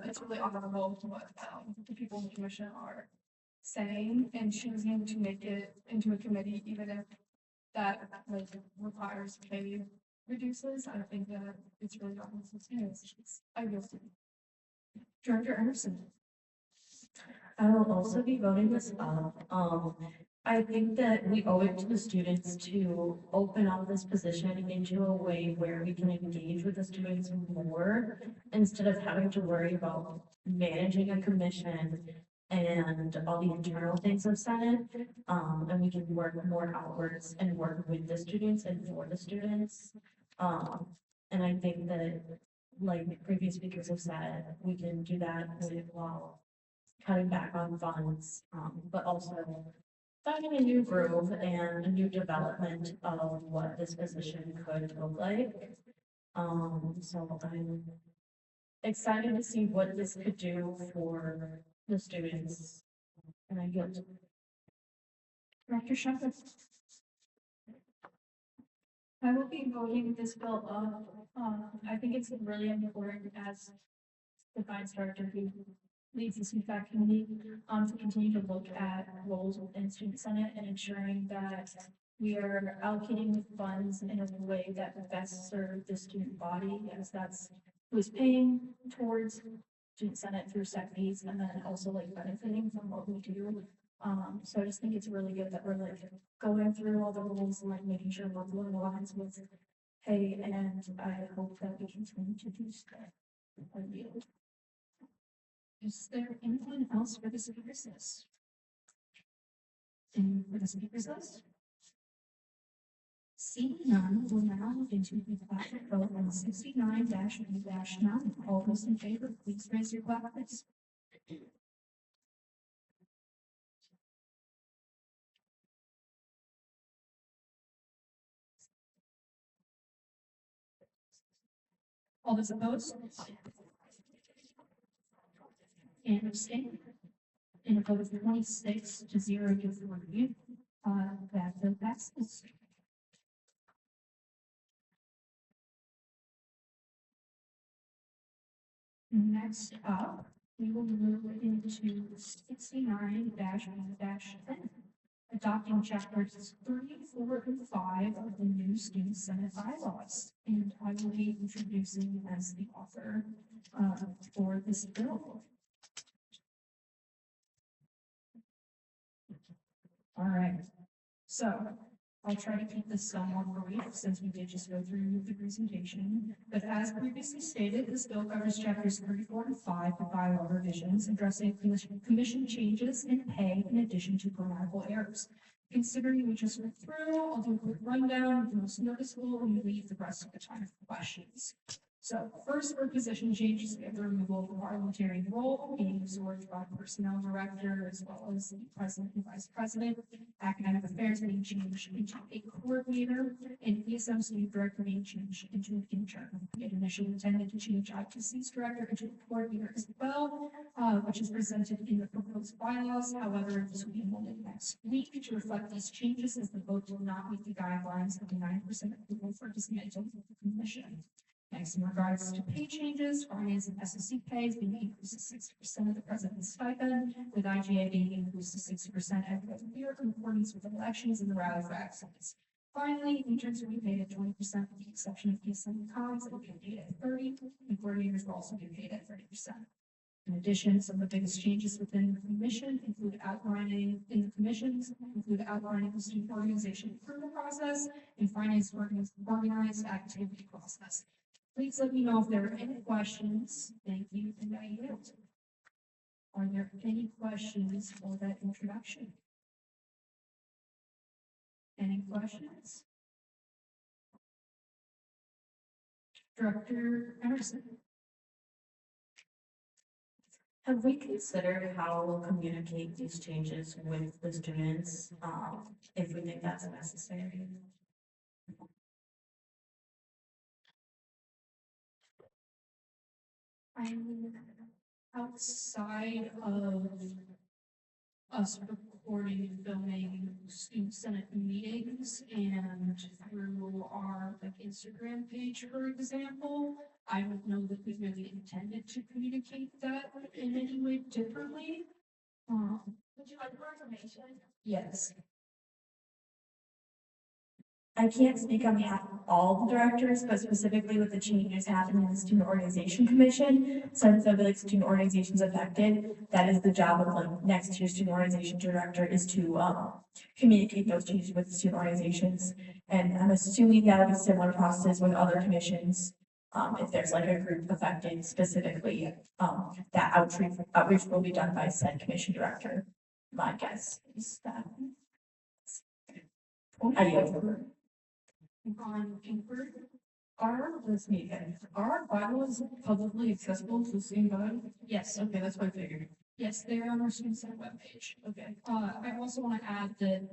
it's really honorable to what the people in the commission are saying and choosing to make it into a committee, even if that like requires pay reduces. I think that it's really honorable. I guess. Director Emerson. I will also be voting this up. I think that we owe it to the students to open up this position into a way where we can engage with the students more instead of having to worry about managing a commission and all the internal things of Senate. And we can work more outwards and work with the students and for the students. And I think that, like previous speakers have said, we can do that with while cutting back on funds, but also finding a new groove and a new development of what this position could look like. So I'm excited to see what this could do for the students. And I yield. Director Shepherd. I will be voting this bill up. I think it's really important as the finance director who leads the CFAC committee, to continue to look at roles within student senate and ensuring that we are allocating the funds in a way that best serves the student body, as that's who is paying towards student senate through SEC fees, and then also like benefiting from what we do. So I just think it's really good that we're like going through all the rules and like making sure we're blowing lines with pay, and I hope that we continue to do so. I yield. Is there anyone else for the speakers list? And for the speakers list? Seeing none, we'll now move into the ballot vote on 69-9. All those in favor, please raise your flags. All those opposed? And abstain. In a vote of 26 to 0 to 3, that bill passes. Next up, we will move into 69-1-10, adopting chapters 3, 4, and 5 of the new Student Senate bylaws. And I will be introducing as the author for this bill. All right, so I'll try to keep this somewhat brief since we did just go through the presentation. But as previously stated, this bill covers chapters 3, 4, and 5 of bylaw revisions, addressing commission changes in pay in addition to grammatical errors. Considering we just went through, I'll do a quick rundown of the most noticeable and leave the rest of the time for questions. So first, for position changes, we have the removal of the parliamentary role being absorbed by personnel director as well as the president and vice president. Academic affairs being changed into a coordinator, and ESM student director being changed into an intern. We had initially intended to change IPC's director into a coordinator as well, which is presented in the proposed bylaws. However, this will be amended next week to reflect these changes, as the vote did not meet the guidelines of the 9% approval for dismantling the commission. Next, in regards to pay changes, finance and SSC pay is being increased to 60% of the president's stipend, with IGA being increased to 60% every other year in accordance with elections and the rally for excellence. Finally, interns will be paid at 20% with the exception of ESM cons that will be paid at 30%, and coordinators will also be paid at 30%. In addition, some of the biggest changes within the commission include outlining the student organization approval process and finance organized activity process. Please let me know if there are any questions. Thank you, and I yield. Are there any questions for that introduction? Any questions? Director Emerson. Have we considered how we'll communicate these changes with the students, if we think that's necessary? I'm outside of us recording and filming student senate meetings and through our like Instagram page, for example. I don't know that we really intended to communicate that in any way differently. Would you like more information? Yes. I can't speak on behalf of all the directors, but specifically with the changes happening in the Student Organization Commission, since there'll be like student organizations affected, that is the job of like next year's Student Organization Director, is to communicate those changes with the student organizations. And I'm assuming that'll be similar process with other commissions. If there's like a group affected specifically, that outreach will be done by said commission director. My guess is that. I yield. On paper, let's meet again. Are bylaws publicly accessible to the same body? Yes, okay, that's what I figured. Yes, they are on our student center webpage. Okay. I also want to add that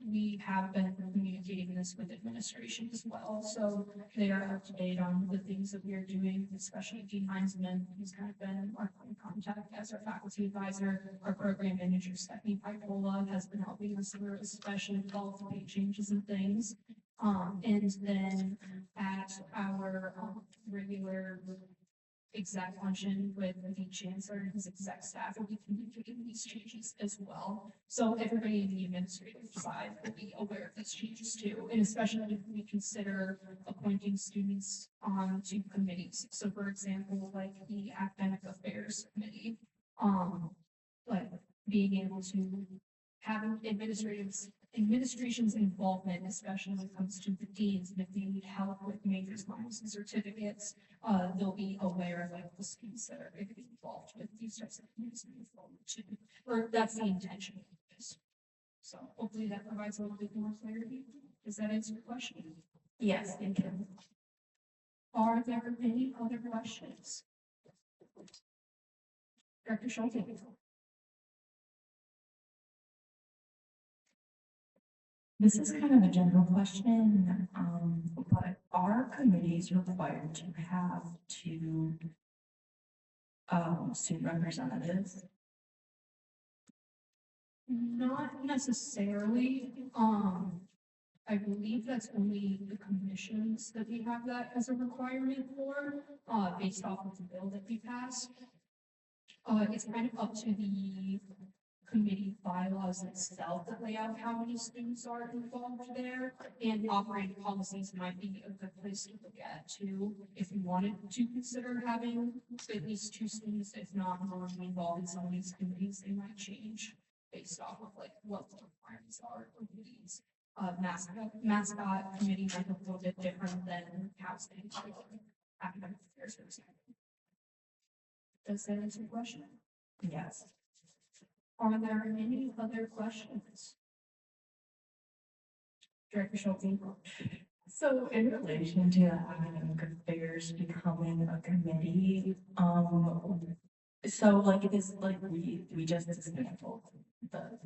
we have been communicating this with administration as well, so they are up to date on the things that we are doing, especially Dean Heinzman, who's kind of been our point of contact as our faculty advisor. Our program manager, Stephanie Pipola, has been helping us through, especially with all the pay changes and things. And then at our regular exec luncheon with the chancellor and his exec staff, will be communicating these changes as well. So everybody in the administrative side will be aware of these changes too, and especially if we consider appointing students to committees. So for example, like the academic affairs committee, like being able to have administration's involvement, especially when it comes to the deans, and if they need help with majors, minors, and certificates, they'll be aware of like the students that are going to be involved with these types of committees moving forward too. Or that's the intention of this. So hopefully that provides a little bit more clarity. Does that answer your question? Yes, thank you. Are there any other questions? Dr. Schulte? This is kind of a general question, but are committees required to have two student representatives? Not necessarily. I believe that's only the commissions that we have that as a requirement for, based off of the bill that we passed. It's kind of up to the committee bylaws itself that lay out how many students are involved there, and operating policies might be a good place to look at too, if you wanted to consider having at least two students, if not more, involved in some of these committees. They might change based off of like what the requirements are for these. Mascot committee might look a little bit different than housing or academic affairs, for example. Does that answer your question? Yes. Are there any other questions? Director Schulte? So in relation to academic affairs becoming a committee, so like it is like we just dismantled the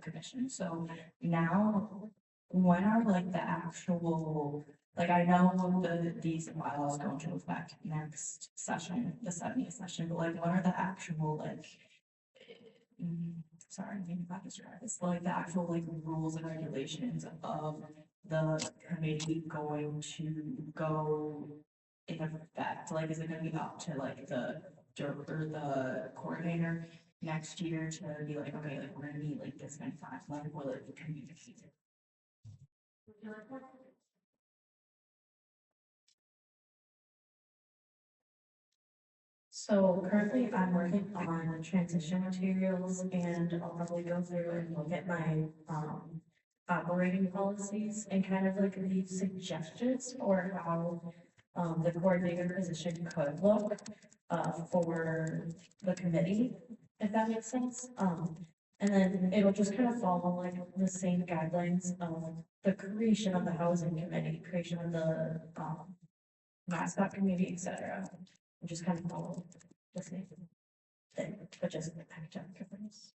commission. So now, when are like the actual, like I know these bylaws go into effect next session, the 70th session, but like what are the actual like sorry, maybe not describe this, like the actual like rules and regulations of the committee going to go in effect? Like, is it gonna be up to like the coordinator next year to be like, okay, like we're gonna meet like this many times, like will it be communicated? So currently I'm working on transition materials and I'll probably go through and look at my operating policies and kind of like leave suggestions for how the coordinator position could look for the committee, if that makes sense. And then it'll just kind of follow like the same guidelines of the creation of the housing committee, creation of the mascot committee, etc. And just kind of follow the same thing, but just academic difference.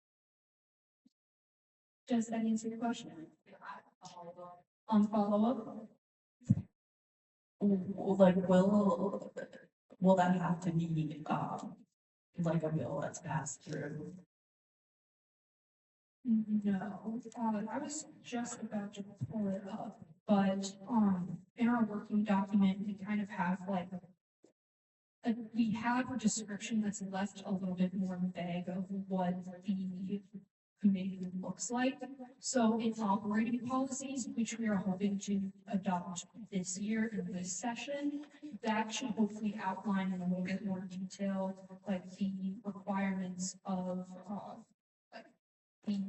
Does that answer your question? Follow-up? Like, will that have to be like a bill that's passed through? No, I was just about to pull it up, but in our working document, we kind of have like we have a description that's left a little bit more vague of what the committee looks like. So in operating policies, which we are hoping to adopt this year in this session, that should hopefully outline in a little bit more detail, like the requirements of like the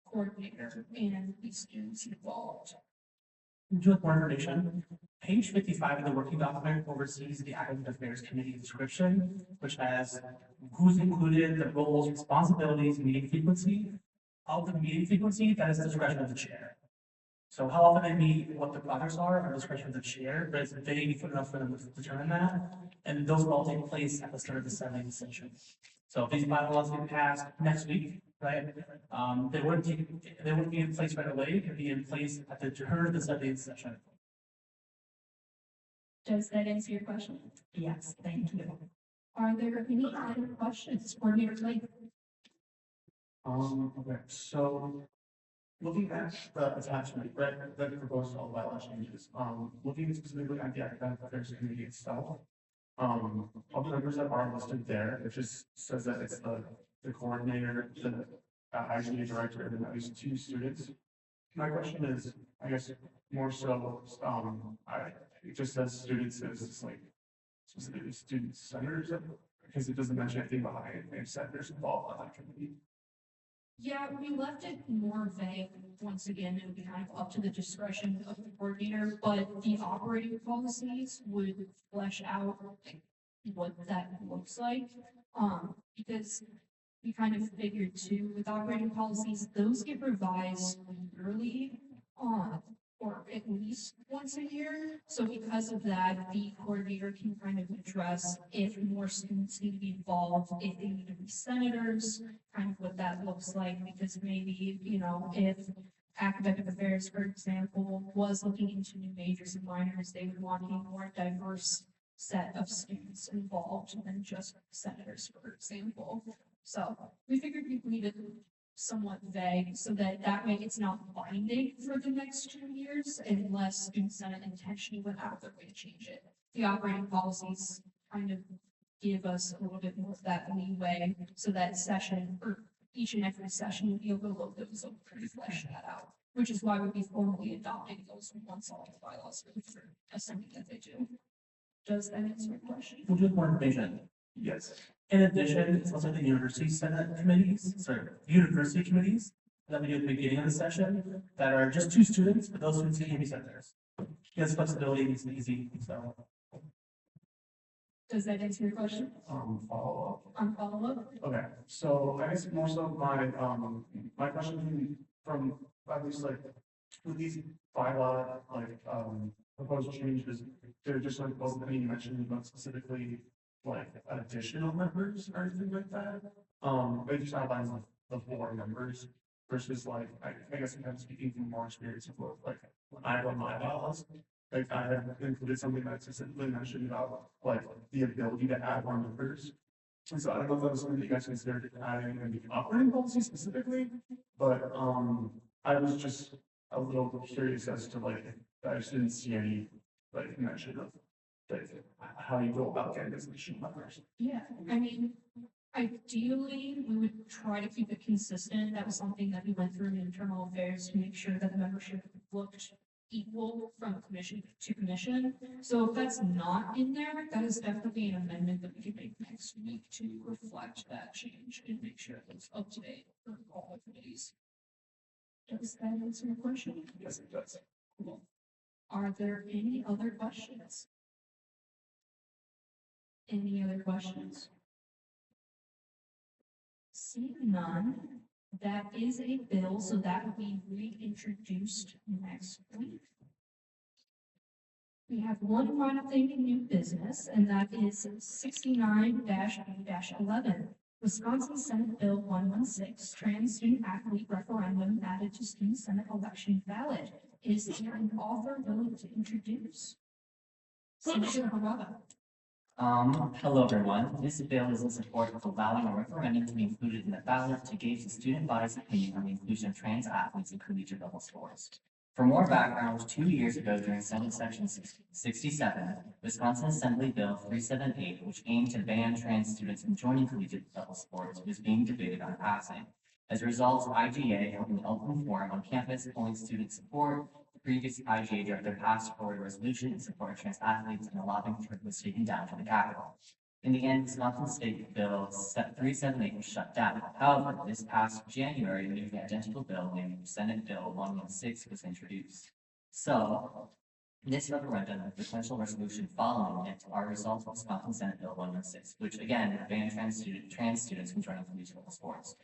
coordinator and the students involved. Would more information? Page 55 of the working document oversees the academic affairs committee description, which has who's included, the roles, responsibilities, meeting frequency. Of the meeting frequency, that is the discretion of the chair. So how often they meet, what the projects are discretion of the chair, but it's vague enough for them to determine that. And those will all take place at the start of the 7th session. So if these bylaws get passed next week, right, they wouldn't be in place right away, it could be in place at the turn of the 7th session. Does that answer your question? Yes, thank you. Are there any other questions? Coordinator Blake? Okay, so looking at the attachment, right, that proposed all bylaw changes, looking specifically at the academic affairs committee itself. All the members that are listed there, it just says that it's the coordinator, the IGA director, and then at least 2 students. My question is, I guess, more so, it just says students as like specifically student senators, because it doesn't mention anything behind and senators involved on that committee. Yeah, we left it more vague. Once again, it would be kind of up to the discretion of the coordinator, but the operating policies would flesh out what that looks like. Because we kind of figured too, with operating policies, those get revised yearly, or at least once a year. So because of that, the coordinator can kind of address if more students need to be involved, if they need to be senators, kind of what that looks like, because maybe, you know, if academic affairs, for example, was looking into new majors and minors, they would want a more diverse set of students involved than just senators, for example. So we figured we'd leave it somewhat vague so that way it's not binding for the next 2 years unless student senate intentionally went out of their way to change it. The operating policies kind of give us a little bit more of that leeway so that session or each and every session we'll be able to look those over and flesh that out, which is why we'll be formally adopting those once all the bylaws are for assuming that they do. Does that answer your question? Would you like more information? Yes. In addition, it's also the university senate committees, university committees that we do at the beginning of the session that are just 2 students, but those students can be senators. Yes, flexibility is easy, so. Does that answer your question? Follow On follow-up? Okay, so I guess more so my question from at least like with these bylaw proposed changes, they're just like wasn't any mention about specifically like additional members or anything like that. They just outlines the 4 members versus like I guess I'm speaking from more experience of like when I run my bylaws. Like I have included something that specifically mentioned about like the ability to add more members. And so I don't know if that was something that you guys considered adding in the operating policy specifically, but I was just a little curious as to like, I just didn't see any like mention of like how you go about getting this additional members. Yeah, I mean, ideally, we would try to keep it consistent. That was something that we went through in internal affairs to make sure that the membership looked equal from commission to commission. So if that's not in there, that is definitely an amendment that we can make next week to reflect that change and make sure that it's up to date for all the committees. Does that answer your question? Yes, it does. Cool. Are there any other questions? Any other questions? Seeing none, that is a bill, so that will be reintroduced next week. We have one final thing in new business, and that is 69-B-11. Wisconsin Senate Bill 116, Trans Student Athlete Referendum added to Student Senate Election Ballot. Is there an author willing to introduce? Senator Harada. Hello everyone. This bill is in support of allowing a referendum to be included in the ballot to gauge the student body's opinion on the inclusion of trans athletes in collegiate level sports. For more background, 2 years ago during Senate Section 67, Wisconsin Assembly Bill 378, which aimed to ban trans students from joining collegiate level sports, was being debated on passing. As a result, IGA held an open forum on campus polling student support. The previous IGA director passed forward a resolution in support of trans athletes, and a lobbying trip was taken down to the Capitol. In the end, Wisconsin State Bill 378 was shut down. However, this past January, a new identical bill named Senate Bill 116 was introduced. So, this referendum and potential resolution following it are results of Wisconsin Senate Bill 116, which again bans trans students from joining collegiate level sports.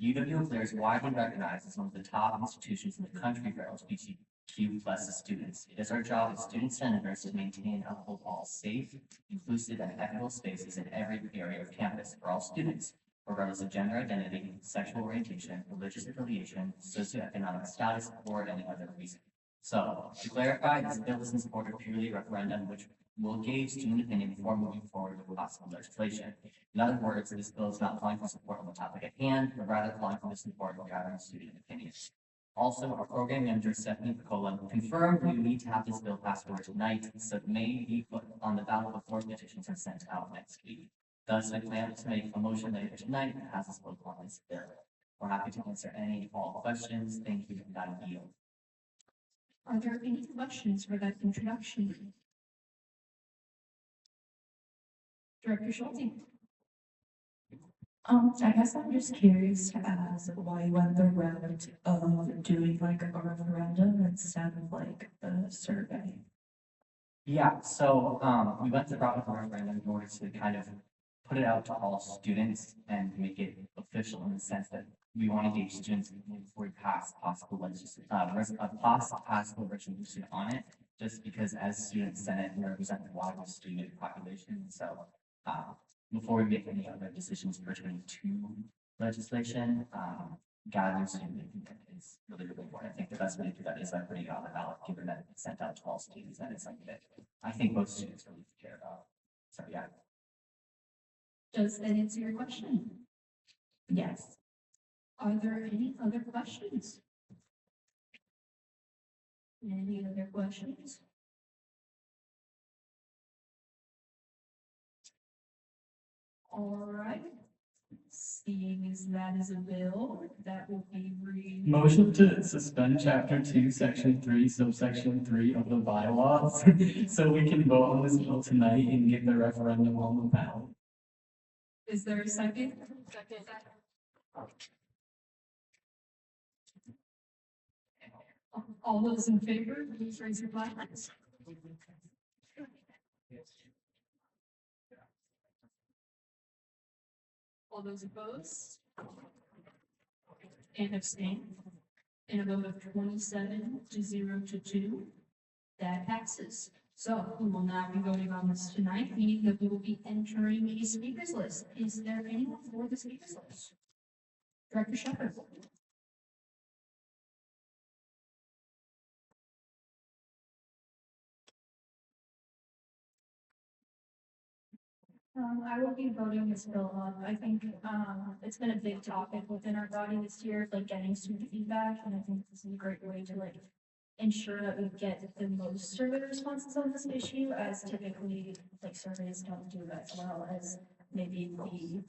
UWEC is widely recognized as one of the top institutions in the country for LGBTQ plus students. It is our job as student senators to maintain and uphold all safe, inclusive, and equitable spaces in every area of campus for all students, regardless of gender identity, sexual orientation, religious affiliation, socioeconomic status, or any other reason. So, to clarify, this bill is in support of purely referendum, which will gauge student opinion before moving forward with possible legislation. In other words, this bill is not calling for support on the topic at hand, but rather calling for the support of gathering student opinions. Also, our program manager, Stephanie Picola, confirmed we need to have this bill passed forward tonight, so it may be put on the ballot before petitions are sent out next week. Thus, I plan to make a motion later tonight that has this vote on this bill. We're happy to answer any and all questions. Thank you, and I yield. Are there any questions for that introduction? Director Schulte. I guess I'm just curious to ask why you went the route of doing like a referendum instead of like a survey. Yeah, so we went the route of a referendum in order to kind of put it out to all students and make it official in the sense that we want to gauge students before we pass possible possible resolution on it, just because as student senate, we represent the wider student population. So before we make any other decisions pertaining to legislation, gathering student input is really, really important. I think the best way to do that is by putting it on the ballot, given that it's sent out to all students, and it's something that I think most students really care about. So yeah. Does that answer your question? Yes. Are there any other questions? Any other questions? All right. Seeing as that is a bill, that will be read. Motion to suspend chapter 2, section 3, subsection 3 of the bylaws, so we can vote on this bill tonight and get the referendum on the ballot. Is there a second? Second. All those in favor, please raise your hands. All those opposed? And abstain? In a vote of 27-0 to 2, that passes. So we will not be voting on this tonight, meaning that we will be entering a speakers list. Is there anyone for the speakers list? Director Shepherd. I will be voting this bill up. I think, it's been a big topic within our body this year, like getting student feedback, and I think this is a great way to like ensure that we get the most survey responses on this issue, as typically, like, surveys don't do as well as maybe the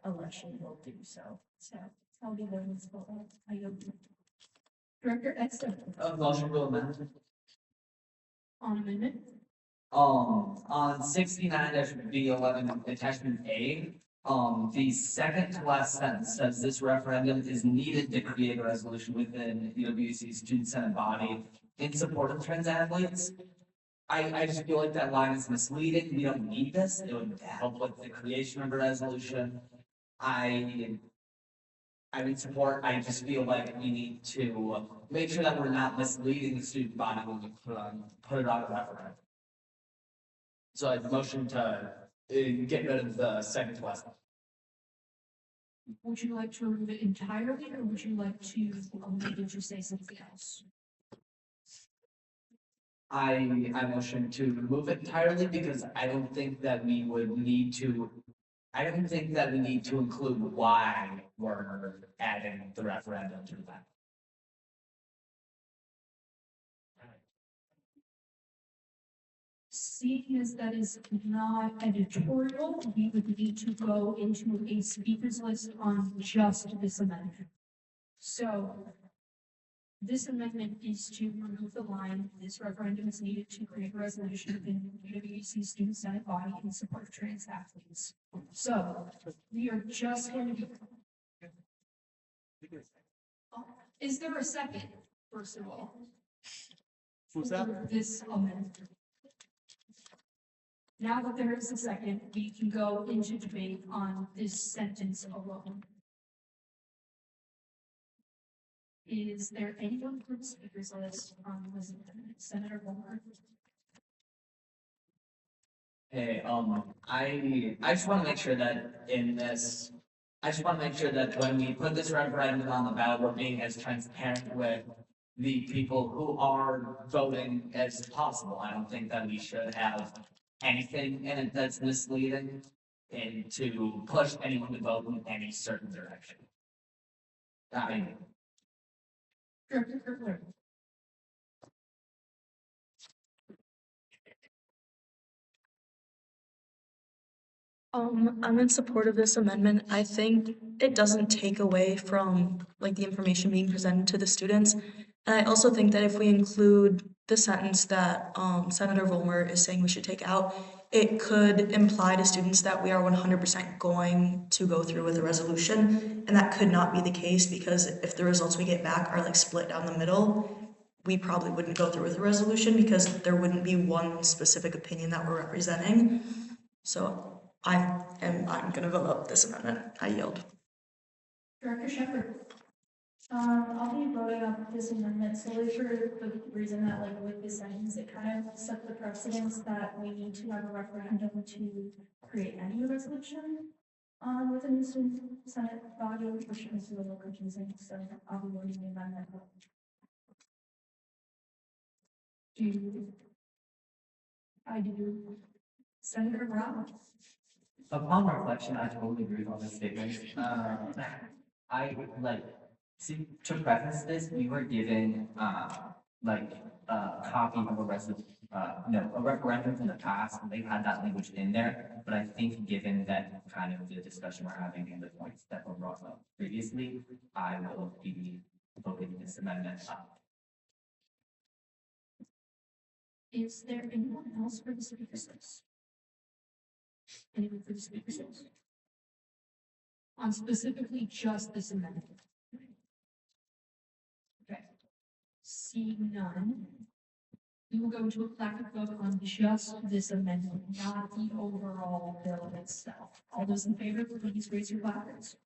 election will do so. So I'll be voting this bill up. I yield. Director Exton, Motion to amend. on amendment. On 69-B11 attachment A, the second to last sentence says this referendum is needed to create a resolution within UWC's student senate body in support of trans athletes. I just feel like that line is misleading. We don't need this. It would help with the creation of a resolution. I would support, I just feel like we need to make sure that we're not misleading the student body when we put it on a referendum. So I motion to get rid of the second to last. Would you like to remove it entirely, or would you like to omit it to say something else? I motion to remove it entirely because I don't think that we would need to, I don't think that we need to include why we're adding the referendum to that. Seeing as that is not editorial, we would need to go into a speakers list on just this amendment. So this amendment is to remove the line, this referendum is needed to create a resolution within UWC student senate body in support of trans athletes. So we are just going to be. Is there a second, first of all? Who's that? for this amendment. Now that there is a second, we can go into debate on this sentence alone. Is there anyone for the speakers list on this amendment? Senator Boomer? Hey, I just want to make sure that in this, I just want to make sure that when we put this referendum on the ballot, we're being as transparent with the people who are voting as possible. I don't think that we should have anything in it that's misleading and to push anyone to vote in any certain direction. I mean, Director Kirkler? I'm in support of this amendment. I think it doesn't take away from like the information being presented to the students. And I also think that if we include the sentence that Senator Vollmer is saying we should take out, it could imply to students that we are 100% going to go through with the resolution. And that could not be the case because if the results we get back are like split down the middle, we probably wouldn't go through with the resolution because there wouldn't be one specific opinion that we're representing. So I'm gonna vote up this amendment. I yield. Director Shepherd? I'll be voting up this amendment solely for the reason that like with this sentence, it kind of set the precedence that we need to have a referendum to create any resolution. Within the student senate body, which is a little confusing, so I'll be voting the amendment. I do. Senator Brown? Upon reflection, I totally agree with all this statement. I like, see, to preface this, we were given, like, a copy of a a referendum in the past, and they had that language in there. But I think given that kind of the discussion we're having and the points that were brought up previously, I will be voting this amendment up. Is there anyone else for the speakers list? Anyone for the speakers list? On specifically just this amendment? Okay. Seeing none, we will go into a collective vote on just this amendment, not the overall bill itself. All those in favor, please raise your placards.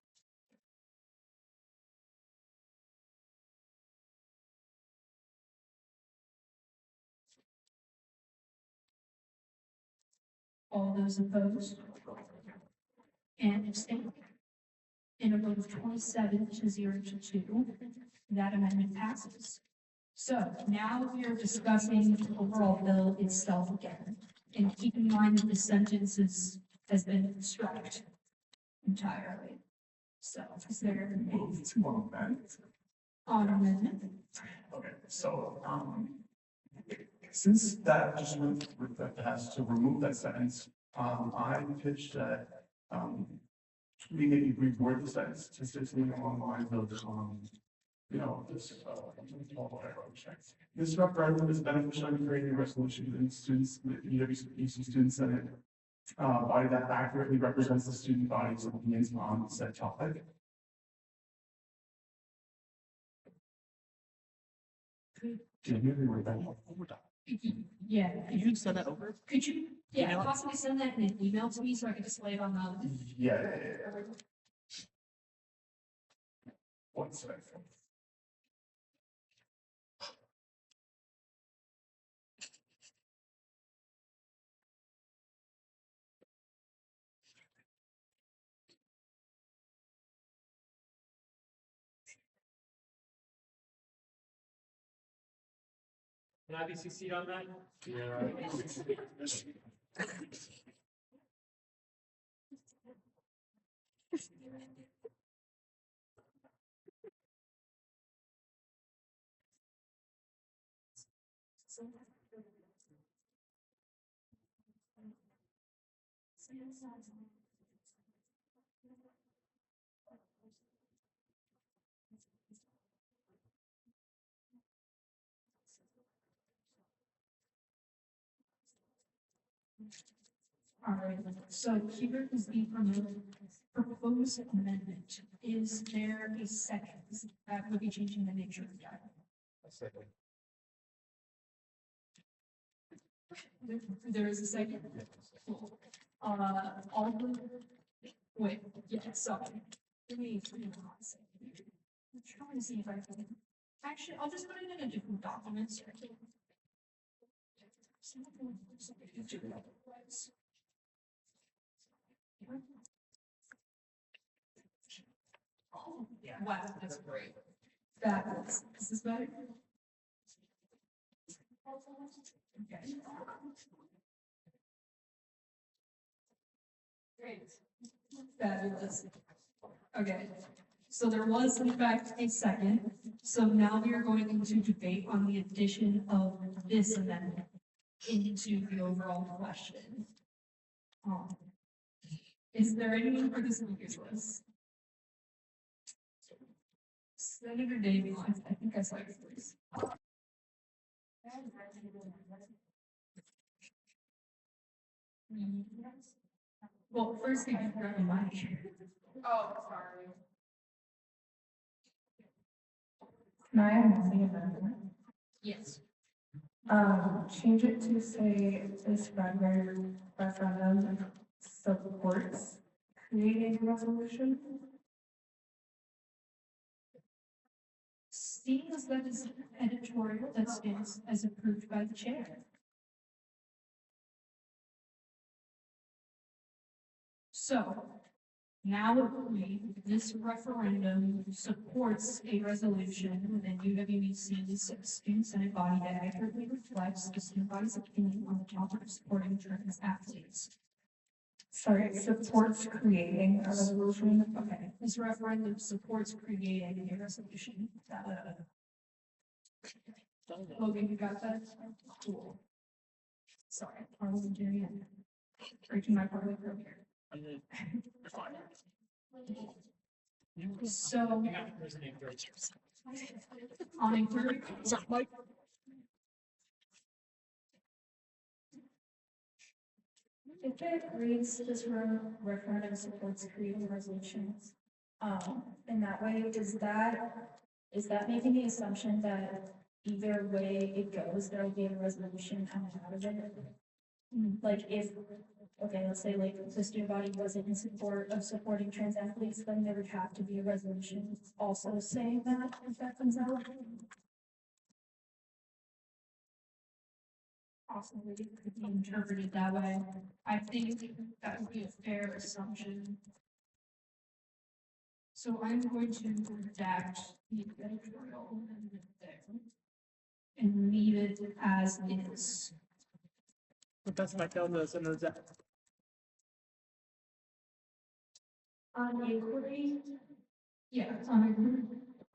All those opposed? And abstained? In a vote of 27-0 that amendment passes. So now we are discussing the overall bill itself again. And keep in mind that the sentence has been struck entirely. So is there Move to amend. on amendment? Okay, so, since that just went with that has to remove that sentence, I pitched that, we maybe reword the sentence to say something along the lines of, this referendum is beneficial in creating a resolution in students, the UWEC Student Senate, body that accurately represents the student body's opinions on said topic. Did you reword that? Yeah. Could you send that over? Could you, Email it? possibly send that in an email to me so I can display it on the. Yeah. 1 second. Can I be CC'd on that? All right, so here is the proposed amendment. Is there a second that would be changing the nature of the item? A second. There is a second? Cool. All the, wait, yeah, sorry. Give me one second. I'm trying to see if I can, actually, I'll just put it in a different document. So I can. Oh, yeah, wow, that's great. Fabulous. Is this better? Okay. Great. Fabulous. Okay, so there was in fact a second. So now we are going into debate on the addition of this amendment into the overall question. Is there anyone for the speakers list? Senator Davies, I think I saw your voice. Well, first you can grab a mic. Oh, sorry. Can I have the amendment? Yes. Change it to say this referendum supports creating a resolution. Seeing as that is editorial that stands as approved by the chair. So, now it will read, this referendum supports a resolution within UWEC's student senate body that accurately reflects the student body's opinion on the topic of supporting trans athletes. Sorry, it supports creating a resolution. Okay, this referendum supports creating a resolution. Logan, you got that? Cool. Sorry, parliamentarian. Breaking my parliamentary here. So, on inquiry, If it reads this referendum supports creating resolutions, in that way, is that making the assumption that either way it goes, there will be a resolution coming out of it? Like if, okay, let's say like the student body wasn't in support of supporting trans athletes, then there would have to be a resolution also saying that if that comes out. possibly it could be interpreted that way. I think that would be a fair assumption. So I'm going to redact the editorial amendment there and leave it as is. But that's my calendar, and that. On inquiry, Yeah, it's on inquiry.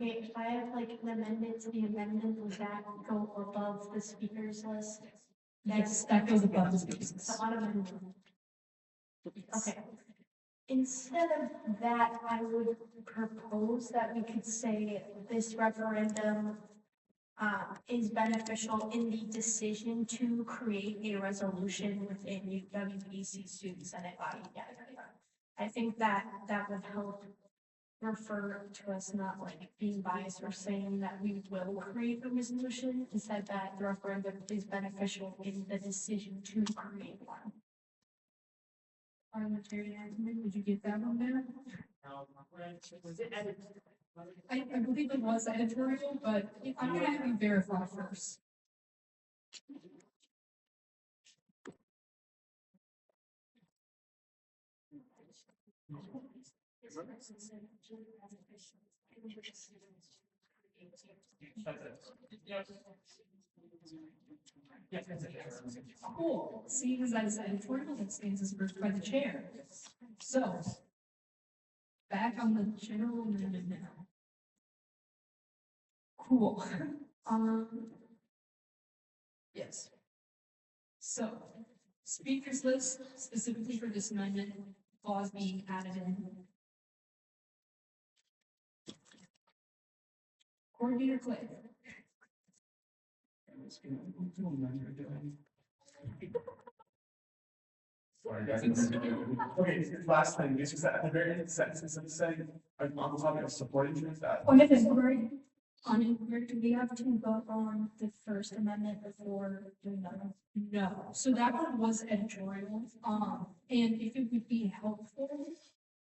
okay, if I have like an amendment to the amendment, would that go above the speakers list? Yes, that goes above the speakers. So on amendment. Okay. Instead of that, I would propose that we could say this referendum is beneficial in the decision to create a resolution within UWEC Student Senate body. I think that would help refer to us not like being biased or saying that we will create a resolution, instead that the referendum is beneficial in the decision to create one. Parliamentarian, did you get that one there? I believe it was editorial, but I'm gonna have you verify first. Cool, seeing as that is editorial, that stands as approved by the chair. So, back on the general amendment now. Cool. Yes. So, speakers list specifically for this amendment, clause being added in. Coordinator Clay. Okay, last thing, it's just that at the very end of the sentence, instead of saying, like, on the topic of supporting trans athletes. Point of inquiry. On it, do we have to vote on the First Amendment before doing that? No, so that one was editorial, and if it would be helpful,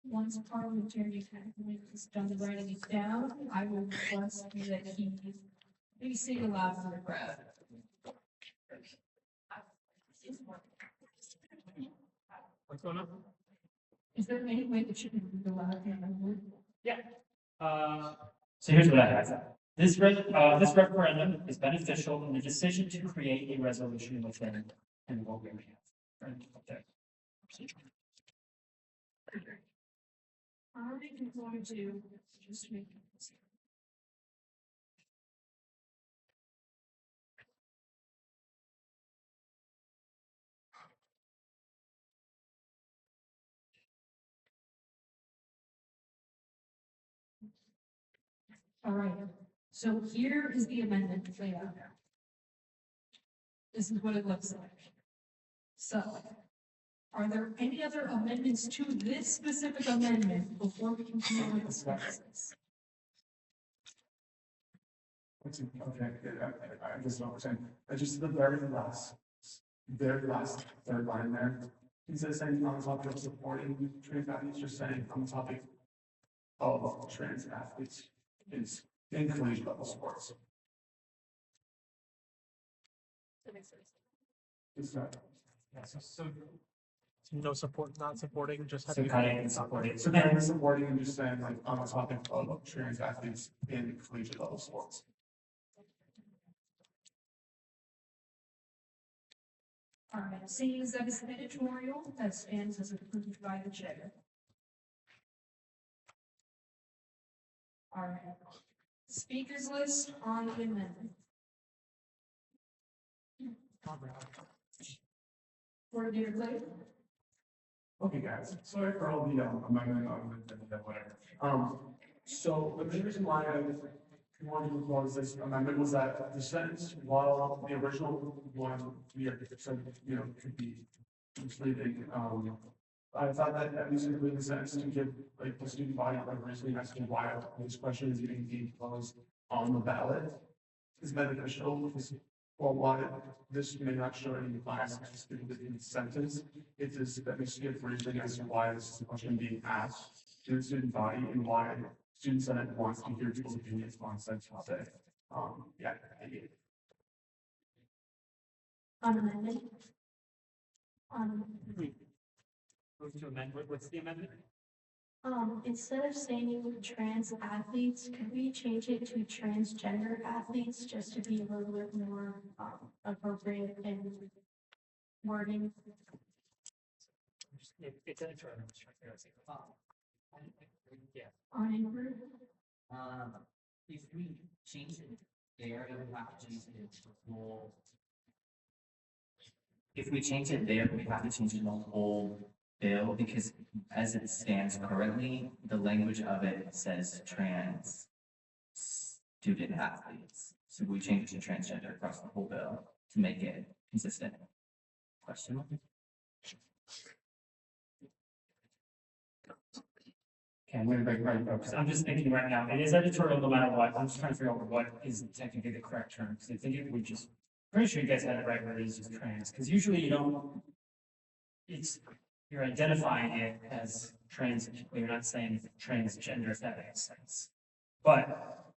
once parliamentary attachment is done writing it down, I will request that he maybe say it aloud for the crowd. What's going on? Is there any way that you can read aloud? Yeah. So here's what I have. This referendum is beneficial in the decision to create a resolution within and what we have. Right up there. I'm going to just make this. All right, so here is the amendment laid out. This is what it looks like. So, are there any other amendments to this specific amendment before we continue with the process? Okay, I just don't understand. I just, the very last third line there. Instead of saying on the topic of supporting trans athletes, just saying on the topic of trans athletes is in collegiate level sports. Is that? So no support, not supporting, just. So cutting and supporting. So kind of supporting and just saying like on the topic of trans athletes in collegiate level sports. All right, seeing as that is an editorial, that stands as approved by the chair. All right, speakers list on the amendment. Coordinator Blake? Okay, guys, sorry for all the amendment on the whatever. So the main reason why I wanted to propose this amendment was that the sentence, while the original one we are said, could be misleading. I thought that at least including the sentence to give like the student body like reasoning as to why this question is even being posed on the ballot is beneficial because well, why this may not show any bias in the sentence, it is that makes give reasoning as to why this is the question being asked to the student body and why student senate wants to hear people's opinions on said topic. Yeah, thank you. On amendment? Move to amend, what's the amendment? Instead of saying trans athletes, could we change it to transgender athletes just to be a little bit more appropriate in wording? It's editorial. Yeah. On inquiry? If we change it there, it would have to change it to the whole. If we change it there, we have to change it in the whole bill because as it stands currently, the language of it says trans student athletes. So we change it to transgender across the whole bill to make it consistent. Question? Okay, I'm gonna break right now, because I'm just thinking right now, it is editorial no matter what, I'm just trying to figure out what is technically the correct term, because I think it would just, pretty sure you guys had it right where it is just trans, because usually you don't, you're identifying it as trans, but you're not saying transgender, if that makes sense. But,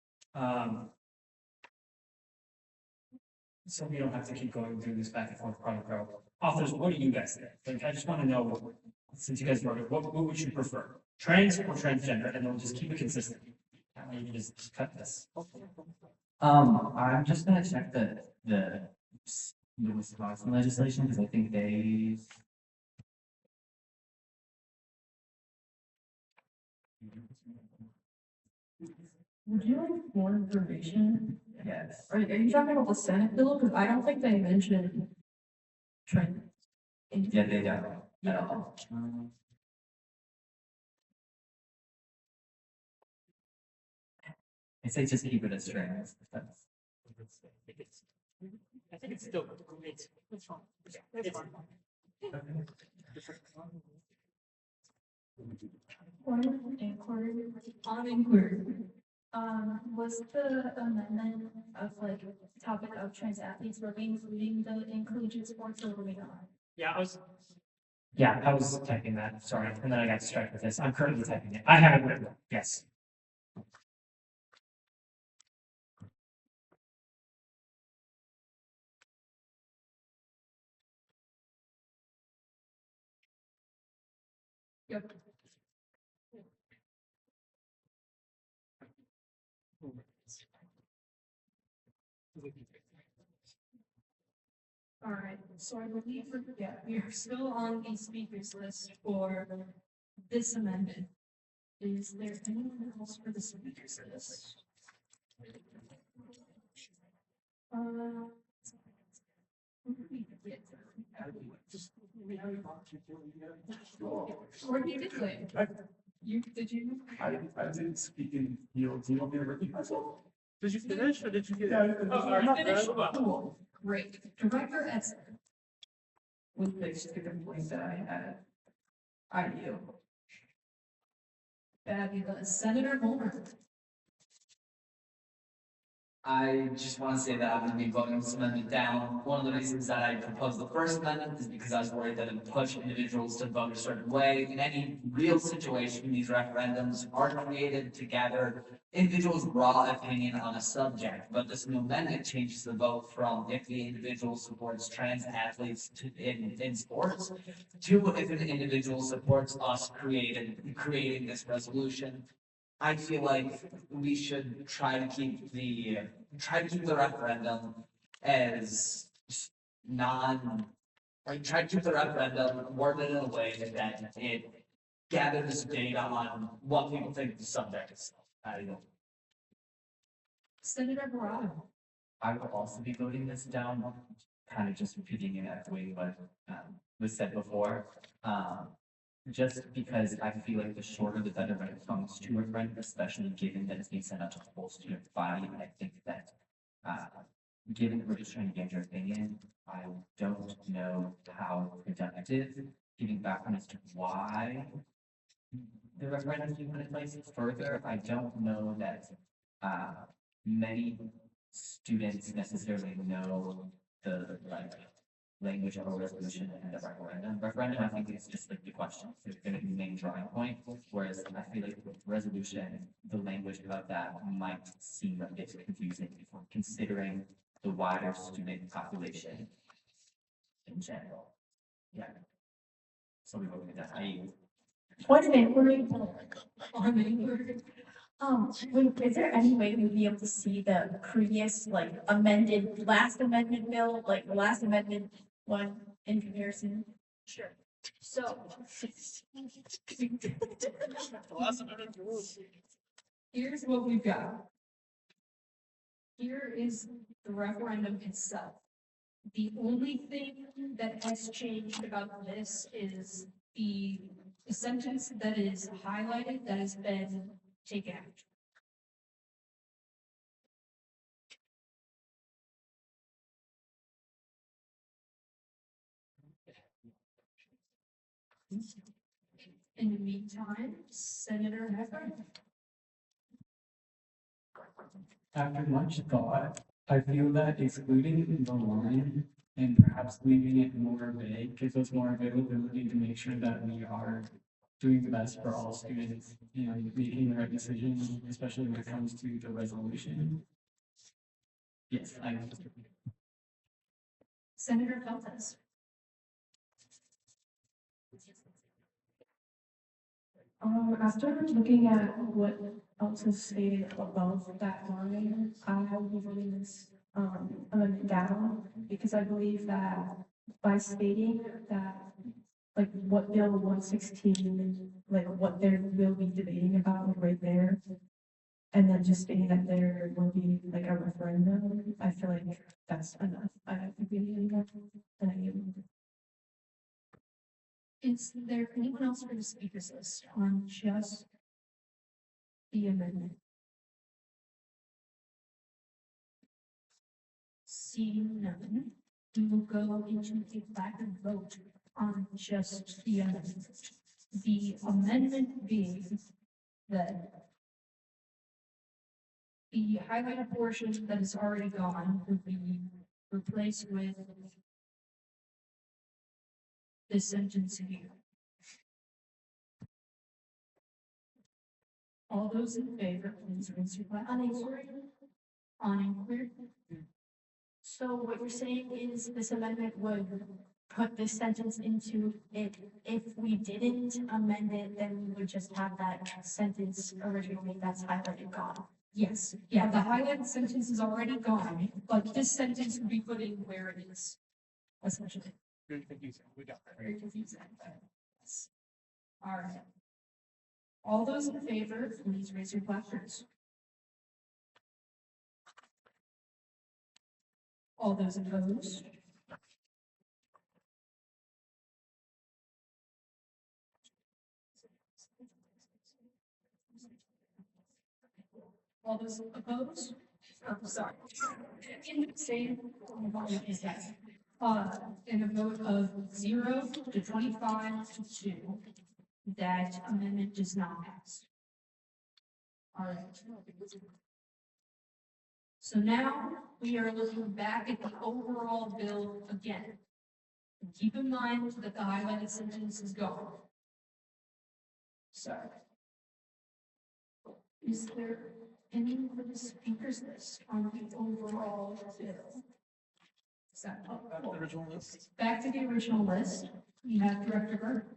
so we don't have to keep going through this back and forth, probably, authors, what do you guys think? Like, I just want to know, since you guys wrote it, what would you prefer? Trans or transgender, and then we'll just keep it consistent. And you can just cut this. I'm just gonna check the Wisconsin legislation, because I think they. Would you like more information? Yes. Are you talking about the Senate bill? Because I don't think they mentioned trans. Yeah, they don't at all. I say just keep it as trans. I think it's still, it's fine. It's fine. On inquiry. Was the amendment of like topic of trans athletes, were we including the inclusion sports or were we not? Yeah, I was typing that, sorry, and then I got distracted with this. I'm currently typing it. I have it written, yes. Yep. All right, so I believe we are still on the speakers list for this amendment. Is there anyone else for the speakers list? Where did you get it? Did you? I didn't speak in yields. You want me to repeat myself? Did you finish or did you get? Yeah, You finished? Cool. Great. Director Edson. With this to complaint that I had. I yield. Fabulous. Senator Mulder. I just want to say that I'm going to be voting this amendment down. One of the reasons that I proposed the first amendment is because I was worried that it would push individuals to vote a certain way. In any real situation, these referendums are created to gather individuals' raw opinion on a subject. But this new amendment changes the vote from if the individual supports trans athletes in sports to if an individual supports us creating this resolution. I feel like we should try to keep the referendum as try to keep the referendum worded in a way that it gathers data on what people think the subject is. I don't. Senator Barado. I will also be voting this down, kind of just repeating and echoing what was said before. Just because I feel like the shorter the better when it comes to a referendum, especially given that it's being sent out to the whole student body. And I think that, given that we're just trying to get your opinion, I don't know how productive giving background as to why the referendum is being put in place further. I don't know that, many students necessarily know the, language of a resolution and a referendum. Referendum, I think, is just like the question, it's gonna be the main drawing point, whereas I feel like with resolution, the language about that might seem a bit confusing if we're considering the wider student population in general. Yeah. So we will get that. Point of inquiry, On the inquiry. is there any way we'd be able to see the previous, like, last amendment bill, like, the last amendment one in comparison? Sure. So. Here's what we've got. Here is the referendum itself. The only thing that has changed about this is the sentence that is highlighted that has been taken out. In the meantime, Senator Heffer. After much thought, I feel that excluding the line and perhaps leaving it more vague gives us more availability to make sure that we are doing the best for all students and making the right decisions, especially when it comes to the resolution. Yes, I know. Senator Feltes. After looking at what else is stated above that line, I will be voting this, amendment down, because I believe that by stating that, like, what Bill 116, like, what there will be debating about, like, right there, and then just stating that there will be, like, a referendum, I feel like that's enough. I don't think we need any more. And I yield. Is there anyone else for the speakers list on just the amendment? Seeing none, we will go into a backward vote on just the amendment. The amendment being that The highlighted portion that is already gone would be replaced with this sentence here. All those in favor, please raise your hand. On inquiry. On inquiry. So what you're saying is this amendment would put this sentence into it. If we didn't amend it, then we would just have that sentence originally that's highlighted gone. Yes, yeah, the highlighted sentence is already gone, but this sentence would be put in where it is. Essentially. Very confusing. We got that. Very confusing. Yes. All right. All those in favor, please raise your placards. All those opposed? All those opposed? Oh, sorry. Same. In a vote of 0 to 25 to 2, that amendment does not pass. All right. So now we are looking back at the overall bill again. Keep in mind that the highlighted sentence is gone. So, is there any for the speakers list on the overall bill? Back to the original list. Back to the original list, we have Director Burke.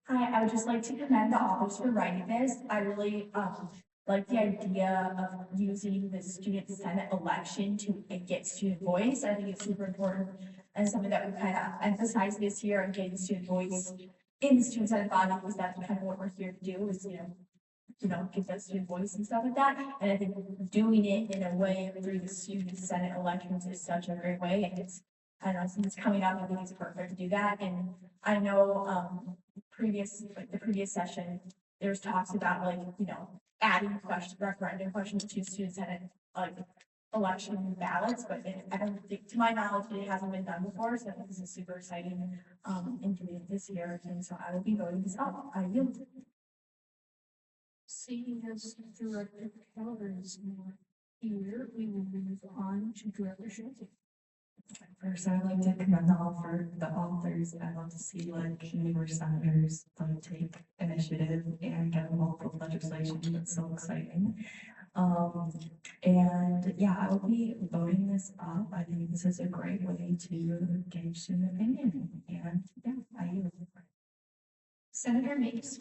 Hi, I would just like to commend the authors for writing this. I really like the idea of using the student senate election to get student voice. I think it's super important and something that we kind of emphasize this year and getting student voice in the student senate body, because that's kind of what we're here to do is, give that student voice and stuff like that. And I think doing it in a way through the student senate elections is such a great way. And it's, I don't know, since it's coming up, I think it's perfect to do that. And I know, the previous session, there's talks about adding referendum questions to student senate, election ballots, but I don't think, to my knowledge, it hasn't been done before. So I think this is super exciting, in doing it this year. And so I will be voting this up. I yield. Seeing as Director Keller is not here, we will move on to Director Schulte. First, I'd like to commend the authors. I love to see newer senators take initiative and get involved with legislation. It's so exciting. And yeah, I will be voting this up. I think this is a great way to gauge student opinion. And yeah, I yield. Senator Mapes.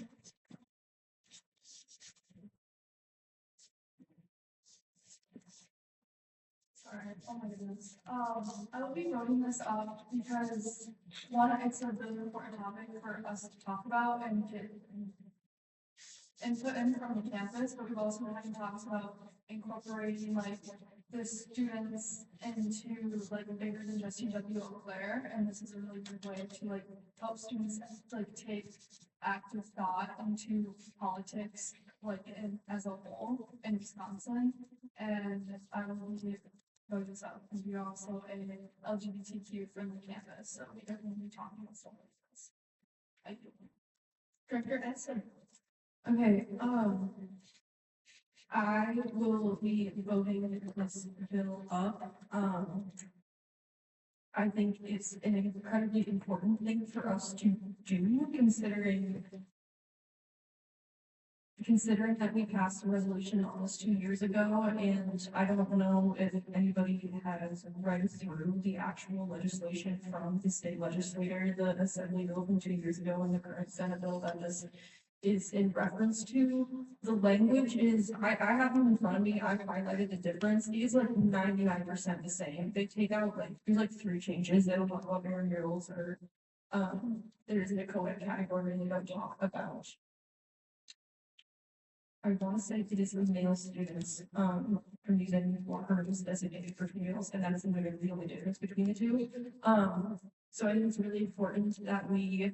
Sorry, oh my goodness. I will be voting this up because one, it's a really important topic for us to talk about and get input in from the campus, but we've also been having talks about incorporating the students into bigger than just UW Eau Claire, and this is a really good way to help students take active thought into politics as a whole in Wisconsin. And I will be voting this up because we are also a LGBTQ friendly campus, so we are going to be talking about stuff like this. Thank you. Director Edson. Okay, I will be voting this bill up. I think it's an incredibly important thing for us to do, considering that we passed a resolution almost 2 years ago, and I don't know if anybody has read through the actual legislation from the state legislator, the assembly bill from 2 years ago, and the current Senate bill that this is in reference to. The language is, I have them in front of me, I've highlighted the difference, it is 99% the same. They take out there's 3 changes. They don't talk about murals or there isn't a co-ed category, and they don't talk about, I want to say it is with male students, from using workers designated for females, and that is literally the only difference between the two. So I think it's really important that we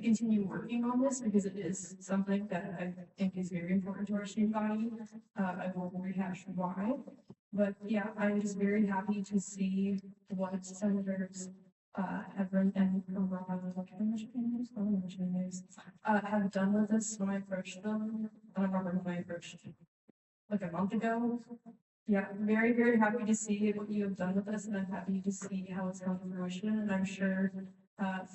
continue working on this, because it is something that I think is very important to our student body. I won't rehash why, but yeah, I'm just very happy to see what senators have run and have done with this when I approached them. I don't remember when I approached like a month ago. Yeah, very, very happy to see what you have done with this, and I'm happy to see how it's come to fruition, and I'm sure,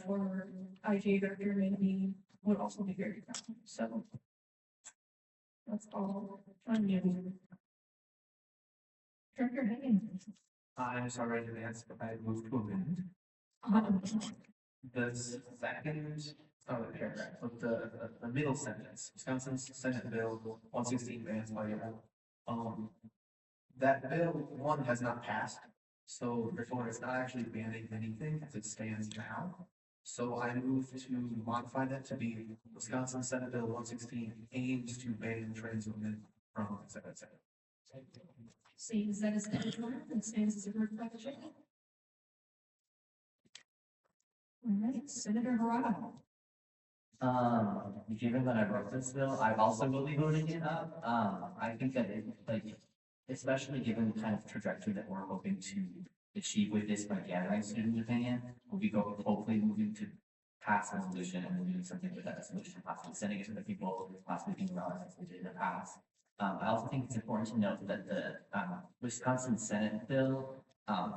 former IGA director maybe would also be very proud, so. That's all on you. Director Higgins. I'm sorry in advance, but I moved to amend. The second, paragraph, of the middle sentence, Wisconsin Senate Bill 116 bans audio. That bill, one, has not passed, so therefore it's not actually banning anything as it stands now. So I move to modify that to be Wisconsin Senate Bill 116 aims to ban trans women from, et cetera, et cetera. Seeing that as editorial and stands as a group lecture. All right, Senator Harada. Given that I wrote this bill, I also will be voting it up. I think that it, like, especially given the kind of trajectory that we're hoping to achieve with this by gathering student opinion, we'll be hopefully moving to pass a resolution and then doing something with that resolution, possibly sending it to the people, possibly thinking about it as we did in the past. I also think it's important to note that the Wisconsin Senate bill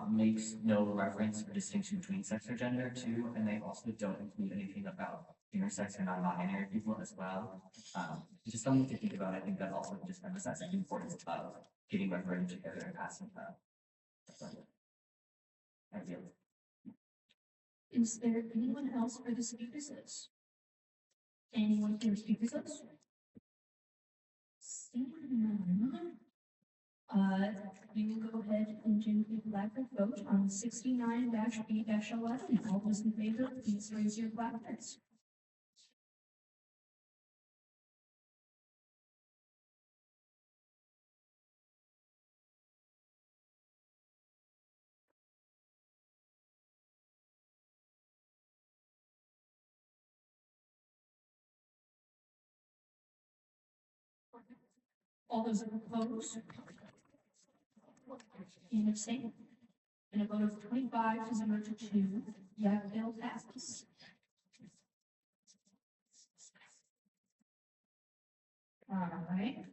makes no reference or distinction between sex or gender too, and they also don't include anything about intersex or non-binary people as well. Just something to think about. I think that also just emphasizes the importance of getting referendum together and passing that. Is there anyone else for the speakers list? Anyone for the speakers list? Seeing none. We will go ahead and do a elaborate vote on 69-B-11. All those in favor, please raise your placards. All those opposed? And abstain? And a vote of 25 to 0 to 2, that bill passes. All right.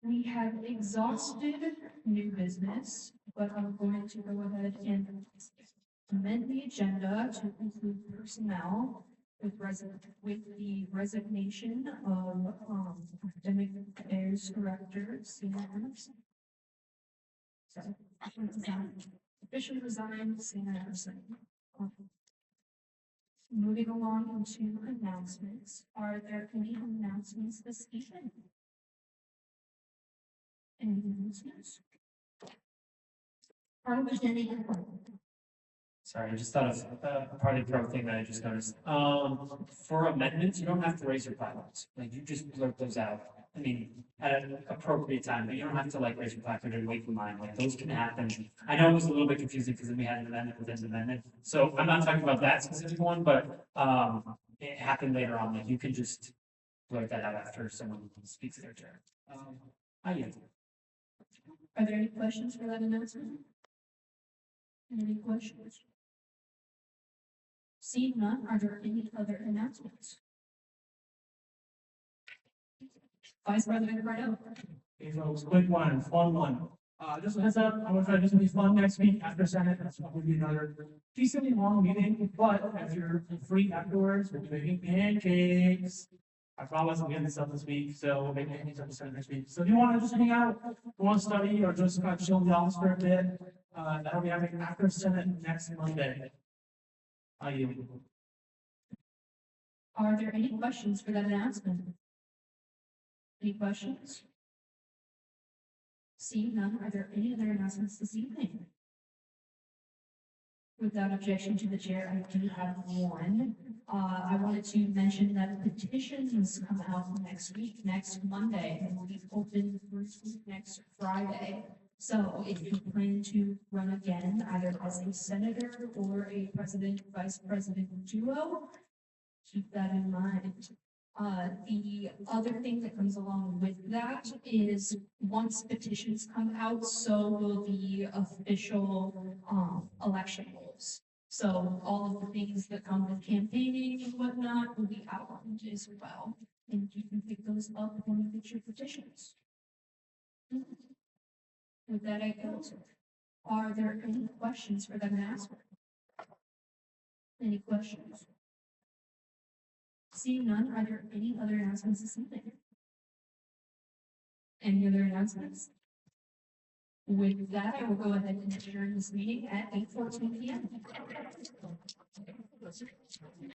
We have exhausted new business, but I'm going to go ahead and amend the agenda to include personnel with the resignation of academic affairs director, Sienna Emerson. So, officially resigned, Sienna Emerson. Moving along into announcements. Are there any announcements this evening? Any announcements? Sorry, I just thought of a party pro thing that I just noticed. For amendments, you don't have to raise your platforms. Like, you just blurt those out. I mean, at an appropriate time, but you don't have to like raise your placard and wait for mine. Like, those can happen. I know it was a little bit confusing because then we had an amendment within an amendment. So I'm not talking about that specific one, but it happened later on. Like, you can just blurt that out after someone speaks their turn. I am. Are there any questions for that announcement? Any questions? Seeing none, are there any other announcements? Vice President Rideout. Hey folks, quick one, fun one. Just a heads up, I'm gonna try to do something fun next week after Senate. That's probably be another decently long meeting, but if you're free afterwards, we'll be making pancakes. I promise we'll get this up this week, so we'll make pancakes up to Senate next week. So if you wanna just hang out, you wanna study, or just kind of chill in the office for a bit, that'll be happening after Senate next Monday. I yield. Are there any questions for that announcement? Any questions? Seeing none, are there any other announcements this evening? Without objection to the chair, I do have one. I wanted to mention that petitions come out next week, next Monday, and will be open through next Friday. So if you plan to run again, either as a senator or a president, vice president duo, keep that in mind. The other thing that comes along with that is once petitions come out, so will the official, election rules. So all of the things that come with campaigning and whatnot will be outlined as well. And you can pick those up when you get your petitions. With that, I close. Are there any questions for them to ask? Any questions? Seeing none, are there any other announcements this evening? Any other announcements? With that, I will go ahead and adjourn this meeting at 8:14 PM.